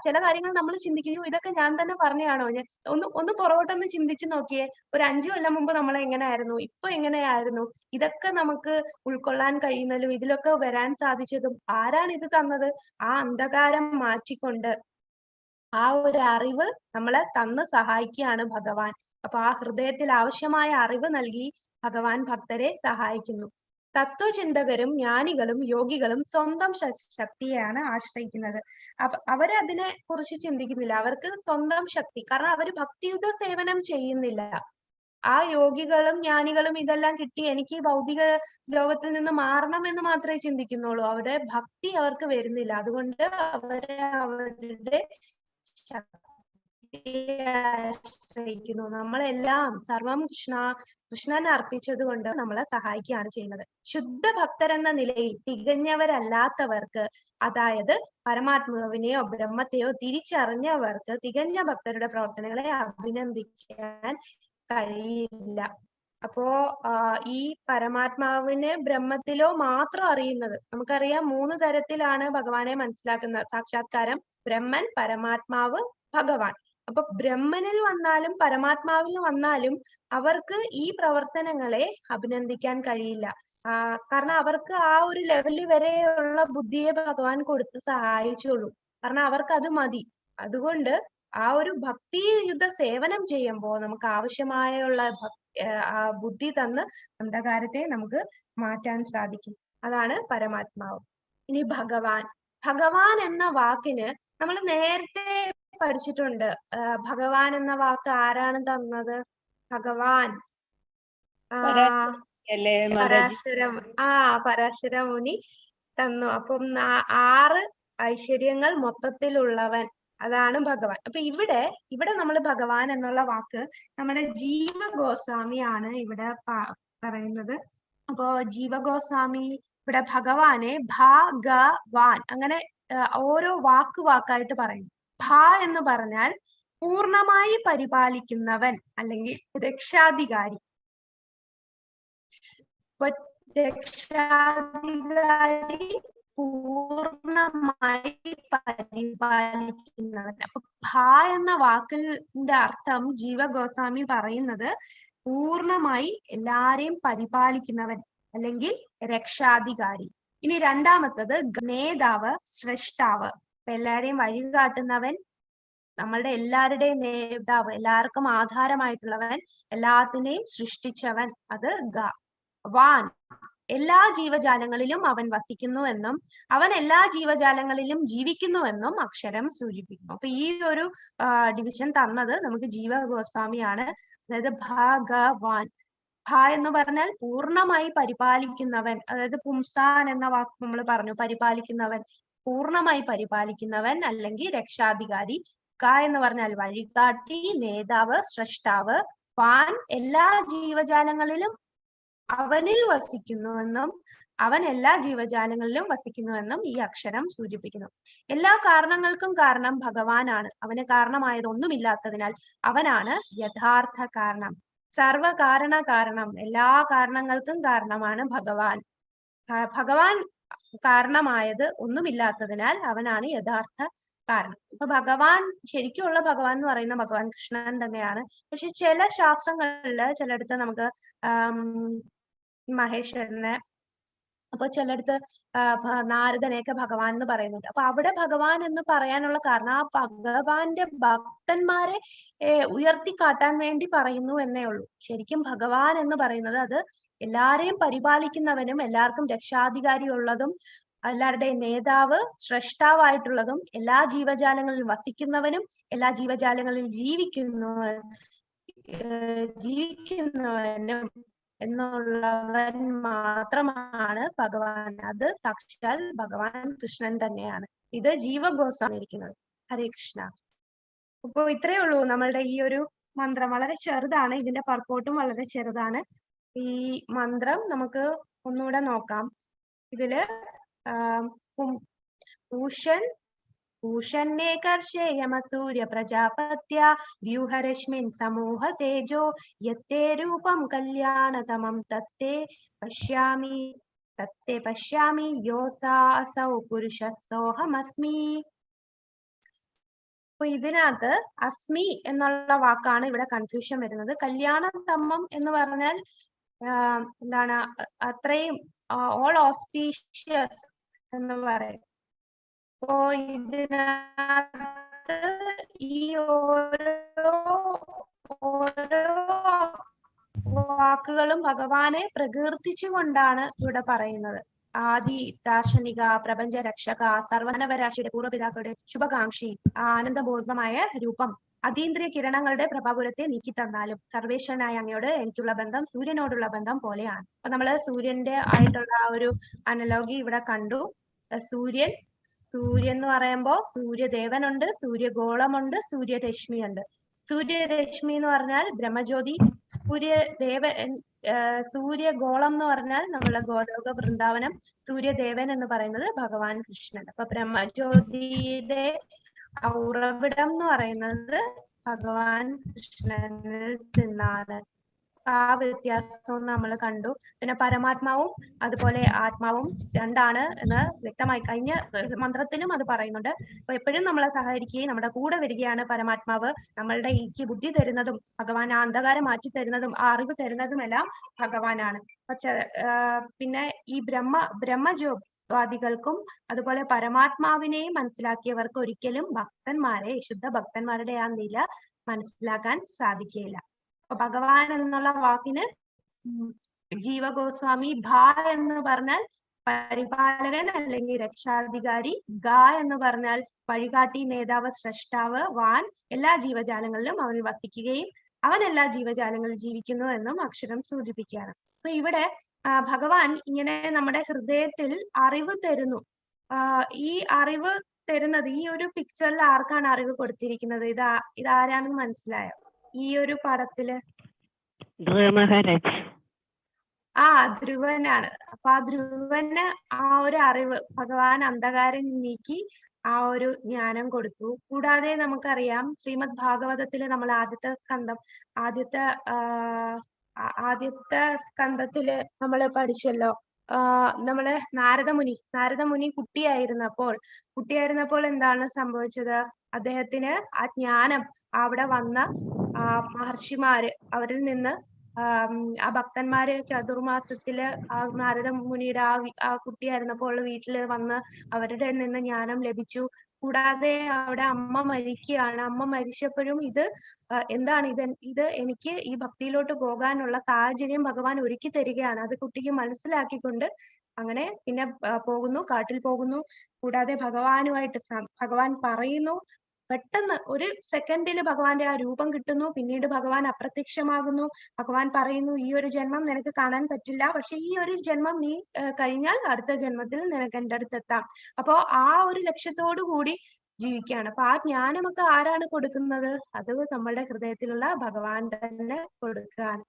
ചില കാര്യങ്ങൾ നമ്മൾ ചിന്തിക്കുന്നു, ഇതൊക്കെ ഞാൻ തന്നെ പറഞ്ഞാണോ? ഒന്ന് പുറകോട്ടൊന്ന് ചിന്തിച്ചു നോക്കിയേ. ഒരു 5 കൊല്ലം മുമ്പ് നമ്മൾ എങ്ങനെയായിരുന്നു, ഇപ്പൊ എങ്ങനെയായിരുന്നു? ഇതൊക്കെ നമുക്ക് ഉൾക്കൊള്ളാൻ കഴിയുന്നതും ഇതിലൊക്കെ വരാൻ സാധിച്ചതും ആരാണ് ഇത് തന്നത്? ആ അന്ധകാരം മാറ്റിക്കൊണ്ട് ആ ഒരു അറിവ് നമ്മളെ തന്ന് സഹായിക്കുകയാണ് ഭഗവാൻ. അപ്പൊ ആ ഹൃദയത്തിൽ ആവശ്യമായ അറിവ് നൽകി ഭഗവാൻ ഭക്തരെ സഹായിക്കുന്നു. തത്വചിന്തകരും ജ്ഞാനികളും യോഗികളും സ്വന്തം ശക്തിയെയാണ് ആശ്രയിക്കുന്നത്. അവരതിനെ കുറിച്ച് ചിന്തിക്കുന്നില്ല. അവർക്ക് സ്വന്തം ശക്തി, കാരണം അവർ ഭക്തിയുദ്ധ സേവനം ചെയ്യുന്നില്ല. ആ യോഗികളും ജ്ഞാനികളും ഇതെല്ലാം കിട്ടി എനിക്ക് ഭൗതിക ലോകത്തിൽ നിന്ന് മാറണം എന്ന് മാത്രമേ ചിന്തിക്കുന്നുള്ളൂ. അവരുടെ ഭക്തി അവർക്ക് വരുന്നില്ല. അതുകൊണ്ട് അവരെ അവരുടെ ആശ്രയിക്കുന്നു. നമ്മളെല്ലാം സർവം കൃഷ്ണനെ അർപ്പിച്ചത് കൊണ്ട് നമ്മളെ സഹായിക്കുകയാണ് ചെയ്യുന്നത്. ശുദ്ധ ഭക്തരെന്ന നിലയിൽ തികഞ്ഞവരല്ലാത്തവർക്ക്, അതായത് പരമാത്മാവിനെയോ ബ്രഹ്മത്തെയോ തിരിച്ചറിഞ്ഞവർക്ക് തികഞ്ഞ ഭക്തരുടെ പ്രവർത്തനങ്ങളെ അഭിനന്ദിക്കാൻ കഴിയില്ല. അപ്പോ ഈ പരമാത്മാവിനെ ബ്രഹ്മത്തിലോ മാത്രം അറിയുന്നത്, നമുക്കറിയാം 3 തരത്തിലാണ് ഭഗവാനെ മനസ്സിലാക്കുന്ന സാക്ഷാത്കാരം: ബ്രഹ്മൻ, പരമാത്മാവ്, ഭഗവാൻ. അപ്പൊ ബ്രഹ്മനിൽ വന്നാലും പരമാത്മാവിൽ വന്നാലും അവർക്ക് ഈ പ്രവർത്തനങ്ങളെ അഭിനന്ദിക്കാൻ കഴിയില്ല. കാരണം അവർക്ക് ആ ഒരു ലെവലിൽ വരെയുള്ള ബുദ്ധിയെ ഭഗവാൻ കൊടുത്ത് സഹായിച്ചുള്ളൂ. കാരണം അവർക്ക് അത് മതി. അതുകൊണ്ട് ആ ഒരു ഭക്തി യുദ്ധ സേവനം ചെയ്യുമ്പോൾ നമുക്ക് ആവശ്യമായുള്ള ബുദ്ധി തന്ന് അന്ധകാരത്തെ നമുക്ക് മാറ്റാൻ സാധിക്കും. അതാണ് പരമാത്മാവ്. ഇനി ഭഗവാൻ എന്ന വാക്കിന് നമ്മൾ നേരത്തെ പഠിച്ചിട്ടുണ്ട്. ഭഗവാൻ എന്ന വാക്ക് ആരാണ് തന്നത്? ഭഗവാൻ പരാശര മുനി തന്നു. അപ്പം 6 ഐശ്വര്യങ്ങൾ മൊത്തത്തിലുള്ളവൻ, അതാണ് ഭഗവാൻ. അപ്പൊ ഇവിടെ നമ്മൾ ഭഗവാൻ എന്നുള്ള വാക്ക് നമ്മുടെ ജീവഗോസ്വാമിയാണ് ഇവിടെ പറയുന്നത്. അപ്പോ ജീവഗോസ്വാമി ഇവിടെ ഭഗവാനെ ഭഗവാൻ അങ്ങനെ ഓരോ വാക്കായിട്ട് പറയും. ഭ എന്ന് പറഞ്ഞാൽ പൂർണ്ണമായി പരിപാലിക്കുന്നവൻ അല്ലെങ്കിൽ രക്ഷാധികാരി. രക്ഷാധികാരി പൂർണ്ണമായി പരിപാലിക്കുന്നവൻ. അപ്പൊ ഭ എന്ന വാക്കിന്റെ അർത്ഥം ജീവഗോസ്വാമി പറയുന്നത് പൂർണ്ണമായി എല്ലാരെയും പരിപാലിക്കുന്നവൻ അല്ലെങ്കിൽ രക്ഷാധികാരി. ഇനി രണ്ടാമത്തത് നേതാവ്, സ്രഷ്ടാവ്. അപ്പൊ എല്ലാരെയും വഴികാട്ടുന്നവൻ, നമ്മളുടെ എല്ലാവരുടെയും നേതാവ്, എല്ലാവർക്കും ആധാരമായിട്ടുള്ളവൻ, എല്ലാത്തിനെയും സൃഷ്ടിച്ചവൻ, അത് വാൻ. എല്ലാ ജീവജാലങ്ങളിലും അവൻ വസിക്കുന്നുവെന്നും അവൻ എല്ലാ ജീവജാലങ്ങളിലും ജീവിക്കുന്നുവെന്നും അക്ഷരം സൂചിപ്പിക്കുന്നു. അപ്പൊ ഈ ഒരു ഡിവിഷൻ തന്നത് നമുക്ക് ജീവഗോസ്വാമിയാണ്. അതായത് ഭഗവാൻ. ഭ എന്ന് പറഞ്ഞാൽ പൂർണ്ണമായി പരിപാലിക്കുന്നവൻ. അതായത് പുംസാൻ എന്ന വാക്ക് നമ്മൾ പറഞ്ഞു, പരിപാലിക്കുന്നവൻ, പൂർണ്ണമായി പരിപാലിക്കുന്നവൻ അല്ലെങ്കിൽ രക്ഷാധികാരി. ക എന്ന് പറഞ്ഞാൽ വഴികാട്ടി, നേതാവ്, സ്രഷ്ടാവ്. വാൻ എല്ലാ ജീവജാലങ്ങളിലും അവനിൽ വസിക്കുന്നുവെന്നും അവൻ എല്ലാ ജീവജാലങ്ങളിലും വസിക്കുന്നുവെന്നും ഈ അക്ഷരം സൂചിപ്പിക്കുന്നു. എല്ലാ കാരണങ്ങൾക്കും കാരണം ഭഗവാനാണ്. അവന് കാരണമായതൊന്നുമില്ലാത്തതിനാൽ അവനാണ് യഥാർത്ഥ കാരണം. സർവകാരണ കാരണം, എല്ലാ കാരണങ്ങൾക്കും കാരണമാണ് ഭഗവാൻ. ഭഗവാൻ കാരണമായത് ഒന്നുമില്ലാത്തതിനാൽ അവനാണ് യഥാർത്ഥ കാരണം. ഇപ്പൊ ഭഗവാൻ, ശരിക്കുള്ള ഭഗവാൻ എന്ന് പറയുന്ന ഭഗവാൻ കൃഷ്ണൻ തന്നെയാണ്. പക്ഷെ ചില ശാസ്ത്രങ്ങളില് ചിലയിടത്ത് നമുക്ക് മഹേശ്വരനെ, അപ്പൊ ചിലടത്ത് നാരദനെയൊക്കെ ഭഗവാൻ എന്ന് പറയുന്നുണ്ട്. അപ്പൊ അവിടെ ഭഗവാൻ എന്ന് പറയാനുള്ള കാരണം ആ ഭഗവാന്റെ ഭക്തന്മാരെ ഉയർത്തിക്കാട്ടാൻ വേണ്ടി പറയുന്നു എന്നേ ഉള്ളൂ. ശരിക്കും ഭഗവാൻ എന്ന് പറയുന്നത് അത് എല്ലാരെയും പരിപാലിക്കുന്നവനും എല്ലാവർക്കും രക്ഷാധികാരിയുള്ളതും എല്ലാവരുടെയും നേതാവ് സ്രഷ്ടാവായിട്ടുള്ളതും എല്ലാ ജീവജാലങ്ങളിലും വസിക്കുന്നവനും എല്ലാ ജീവജാലങ്ങളിൽ ജീവിക്കുന്നവനും എന്നുള്ളവൻ മാത്രമാണ് ഭഗവാൻ. അത് സാക്ഷാൽ ഭഗവാൻ കൃഷ്ണൻ തന്നെയാണ്. ഇത് ജീവഗോസ്വാമി ഇരിക്കുന്നത്. ഹരേ കൃഷ്ണ. അപ്പൊ ഇത്രയേ ഉള്ളൂ നമ്മളുടെ ഈ ഒരു മന്ത്രം. വളരെ ചെറുതാണ്, ഇതിന്റെ പർപ്പോട്ടും വളരെ ചെറുതാണ്. ഈ മന്ത്രം നമുക്ക് ഒന്നുകൂടെ നോക്കാം. ഇതില് പൂഷന്നെ കർഷേയമസൂര്യ പ്രജാപത്യ വ്യൂഹരശ്മിൻ സമൂഹ തേജോ യത്തേ രൂപം കല്യാണതമം തത്തേ പശ്യാമി യോസാസൗ പുരുഷസോഹമസ്മി. അപ്പൊ ഇതിനകത്ത് അസ്മി എന്നുള്ള വാക്കാണ് ഇവിടെ കൺഫ്യൂഷൻ വരുന്നത്. കല്യാണതമം എന്ന് പറഞ്ഞാൽ എന്താണ്, അത്രയും ഓൾ ഓസ്പീഷ്യസ് എന്ന് പറയും. അപ്പോ ഇതിനകത്ത് ഈ ഓരോ വാക്കുകളും ഭഗവാനെ പ്രകീർത്തിച്ചുകൊണ്ടാണ് ഇവിടെ പറയുന്നത്. ആദി ദാർശനിക, പ്രപഞ്ച രക്ഷക, സർവനവരാശിയുടെ പൂർവ്വപിതാക്കളുടെ ശുഭകാംക്ഷി, ആനന്ദപൂർവമായ രൂപം, അതീന്ദ്രിയ കിരണങ്ങളുടെ പ്രഭാപുരത്തെ നീക്കി തന്നാലും സർവേശ്വരനായ അങ്ങയോട് എനിക്കുള്ള ബന്ധം സൂര്യനോടുള്ള ബന്ധം പോലെയാണ്. അപ്പൊ നമ്മള് സൂര്യന്റെ ആയിട്ടുള്ള ആ ഒരു അനലോഗി ഇവിടെ കണ്ടു. സൂര്യൻ എന്ന് പറയുമ്പോ സൂര്യദേവനുണ്ട്, സൂര്യഗോളമുണ്ട്, സൂര്യരശ്മിയുണ്ട്. സൂര്യരശ്മി എന്ന് പറഞ്ഞാൽ ബ്രഹ്മജ്യോതി, സൂര്യഗോളം എന്ന് പറഞ്ഞാൽ നമ്മളെ ഗോലോക വൃന്ദാവനം, സൂര്യദേവൻ എന്ന് പറയുന്നത് ഭഗവാൻ കൃഷ്ണൻ. അപ്പൊ ബ്രഹ്മജ്യോതിയുടെ ഉറവിടം എന്ന് പറയുന്നത് ഭഗവാൻ കൃഷ്ണനിൽ നിന്നാണ്. ആ വ്യത്യാസവും നമ്മൾ കണ്ടു. പിന്നെ പരമാത്മാവും അതുപോലെ ആത്മാവും രണ്ടാണ് എന്ന് വ്യക്തമായി കഴിഞ്ഞ മന്ത്രത്തിലും അത് പറയുന്നുണ്ട്. അപ്പൊ എപ്പോഴും നമ്മളെ സഹകരിക്കുകയും നമ്മുടെ കൂടെ വരികയാണ് പരമാത്മാവ്. നമ്മളുടെ ഈക്ക് ബുദ്ധി തരുന്നതും ഭഗവാൻ, ആ അന്ധകാരം മാറ്റി തരുന്നതും ആ അറിവ് തരുന്നതും എല്ലാം ഭഗവാനാണ്. പിന്നെ ഈ ബ്രഹ്മജ്യോതികൾക്കും അതുപോലെ പരമാത്മാവിനെയും മനസ്സിലാക്കിയവർക്ക് ഒരിക്കലും ഭക്തന്മാരെ, ശുദ്ധ ഭക്തന്മാരുടെ ആ നില മനസ്സിലാക്കാൻ സാധിക്കുകയില്ല. അപ്പൊ ഭഗവാൻ എന്നുള്ള വാക്കിന് ജീവഗോസ്വാമി ഭ എന്ന് പറഞ്ഞാൽ പരിപാലകൻ അല്ലെങ്കിൽ രക്ഷാധികാരി, ഗ എന്ന് പറഞ്ഞാൽ വഴികാട്ടി, നേതാവ്, സ്രഷ്ടാവ്, വാൻ, എല്ലാ ജീവജാലങ്ങളിലും അവൻ വസിക്കുകയും അവൻ എല്ലാ ജീവജാലങ്ങളിലും ജീവിക്കുന്നു എന്നും അക്ഷരം സൂചിപ്പിക്കുകയാണ്. അപ്പൊ ഇവിടെ ഭഗവാൻ ഇങ്ങനെ നമ്മുടെ ഹൃദയത്തിൽ അറിവ് തരുന്നു. ഈ അറിവ് തരുന്നത് ഈ ഒരു പിക്ചറിൽ ആർക്കാണ് അറിവ് കൊടുത്തിരിക്കുന്നത്? ഇതാരാണെന്ന് മനസ്സിലായോ? ഈ ഒരു പടത്തില് ധ്രുവനാണ്. അപ്പൊ ആ ധ്രുവന് ആ ഒരു അറിവ് ഭഗവാൻ അന്ധകാരം നീക്കി ആ ഒരു ജ്ഞാനം കൊടുത്തു. കൂടാതെ നമുക്കറിയാം ശ്രീമദ് ഭാഗവതത്തില് നമ്മൾ ആദ്യത്തെ സ്കന്ധത്തില് നമ്മൾ പഠിച്ചല്ലോ. നമ്മള് നാരദമുനി കുട്ടിയായിരുന്നപ്പോൾ എന്താണ് സംഭവിച്ചത്? അദ്ദേഹത്തിന് ആ ജ്ഞാനം അവിടെ വന്ന മഹർഷിമാര്, അവരിൽ നിന്ന് ആ ഭക്തന്മാര് ചതുർമാസത്തില് ആ നാരദ മുനിയുടെ ആ കുട്ടിയായിരുന്നപ്പോൾ വീട്ടില് വന്ന് അവരുടെ നിന്ന് ജ്ഞാനം ലഭിച്ചു. കൂടാതെ അവിടെ അമ്മ മരിക്കുകയാണ്. അമ്മ മരിച്ചപ്പോഴും എന്താണ് ഇത് എനിക്ക് ഈ ഭക്തിയിലോട്ട് പോകാനുള്ള സാഹചര്യം ഭഗവാൻ ഒരുക്കി തരികയാണ്. അത് കുട്ടിക്ക് മനസ്സിലാക്കിക്കൊണ്ട് അങ്ങനെ പിന്നെ കാട്ടിൽ പോകുന്നു. കൂടാതെ ഭഗവാൻ പറയുന്നു. പെട്ടെന്ന് ഒരു സെക്കൻഡിൽ ഭഗവാന്റെ ആ രൂപം കിട്ടുന്നു. പിന്നീട് ഭഗവാൻ അപ്രത്യക്ഷമാകുന്നു. ഭഗവാൻ പറയുന്നു, ഈ ഒരു ജന്മം നിനക്ക് കാണാൻ പറ്റില്ല, പക്ഷെ ഈ ഒരു ജന്മം നീ കഴിഞ്ഞാൽ അടുത്ത ജന്മത്തിൽ നിനക്ക് എൻ്റെ അടുത്തെത്താം. അപ്പോ ആ ഒരു ലക്ഷ്യത്തോടു കൂടി ജീവിക്കുകയാണ്. അപ്പൊ ആ ജ്ഞാനമൊക്കെ ആരാണ് കൊടുക്കുന്നത്? അത് നമ്മളുടെ ഹൃദയത്തിലുള്ള ഭഗവാൻ തന്നെ കൊടുക്കുകയാണ്.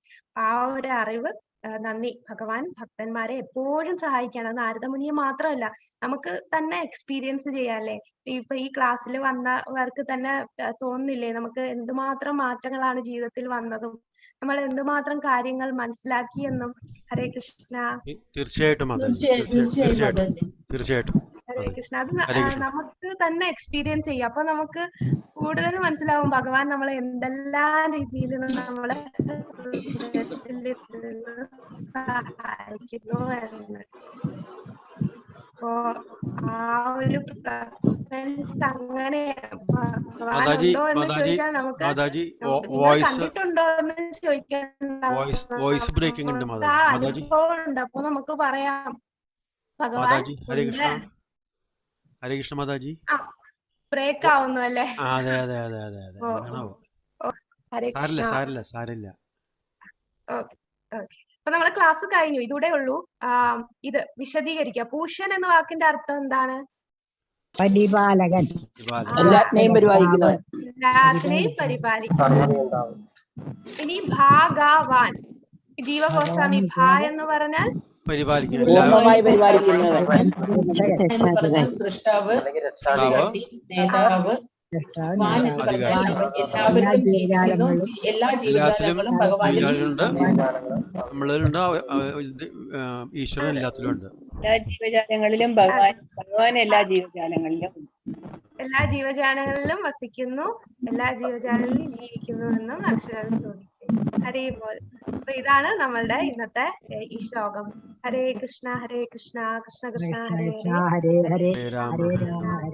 ആ ഒരു അറിവ് നന്ദി. ഭഗവാൻ ഭക്തന്മാരെ എപ്പോഴും സഹായിക്കുകയാണ്. നാരദമുനിയെ മാത്രമല്ല, നമുക്ക് തന്നെ എക്സ്പീരിയൻസ് ചെയ്യാല്ലേ. ഇപ്പൊ ഈ ക്ലാസ്സിൽ വന്നവർക്ക് തന്നെ തോന്നുന്നില്ലേ നമുക്ക് എന്തുമാത്രം മാറ്റങ്ങളാണ് ജീവിതത്തിൽ വന്നതും നമ്മൾ എന്തുമാത്രം കാര്യങ്ങൾ മനസ്സിലാക്കിയെന്നും. ഹരേ കൃഷ്ണ.
തീർച്ചയായിട്ടും തീർച്ചയായിട്ടും
ഹരേ കൃഷ്ണ. അത് നമുക്ക് തന്നെ എക്സ്പീരിയൻസ് ചെയ്യാം. അപ്പൊ നമുക്ക് കൂടുതൽ മനസ്സിലാവും ഭഗവാൻ നമ്മളെ എന്തെല്ലാം രീതിയിൽ നമ്മളെ സഹായിക്കുന്നു എന്ന്. അപ്പോ ആ ഒരു പ്രസൻസ് അങ്ങനെ ഭഗവാനുണ്ടോ എന്ന് ചോദിച്ചാൽ നമുക്ക് കണ്ടിട്ടുണ്ടോ എന്ന് ചോദിക്കാൻ അനുഭവം ഉണ്ട്. അപ്പൊ നമുക്ക് പറയാം ഭഗവാൻ.
ഹരേ കൃഷ്ണ മാതാജി.
ബ്രേക്ക് ആവുന്നു അല്ലേ?
അതെ അതെ അതെ അതെ അതെ. സാരില്ല.
അപ്പൊ നമ്മളെ ക്ലാസ് കഴിഞ്ഞു. ഇതൂടെ ഉള്ളൂ. ഇത് വിശദീകരിക്കുക. പൂഷൻ എന്ന വാക്കിന്റെ അർത്ഥം എന്താണ്?
പരിപാലകൻ.
എല്ലാത്തിനെയും പരിപാലിക്കുന്നവൻ.
എല്ലാത്തിനെയും പരിപാലിക്കുന്നവൻ. ഇനി ഭാഗവാൻ. ജീവഗോസ്വാമി ഭാ എന്ന് പറഞ്ഞാൽ
പൂർണ്ണമായി പരിപാലിക്കുന്നവൻ.
സൃഷ്ടാവ്, നേതാവ്, വാൻ എന്ന് പറഞ്ഞാൽ എല്ലാവരിലും ജീവിക്കുന്നു. എല്ലാ ജീവജാലങ്ങളും ഭഗവാനുണ്ട്.
ഈശ്വരൻ എല്ലാത്തിലും ഉണ്ട്.
എല്ലാ ജീവജാലങ്ങളിലും ഭഗവാൻ എല്ലാ
ജീവജാലങ്ങളിലും വസിക്കുന്നു, എല്ലാ ജീവജാലങ്ങളിലും ജീവിക്കുന്നു എന്നും അക്ഷരം സൂചിപ്പിക്കുന്നു. ഹരേ ബോൽ. അപ്പൊ ഇതാണ് നമ്മളുടെ ഇന്നത്തെ ഈ ശ്ലോകം. ഹരേ കൃഷ്ണ കൃഷ്ണ കൃഷ്ണ ഹരേ ഹരേ,
ഹരേ ഹരേ, ഹരേ രാമ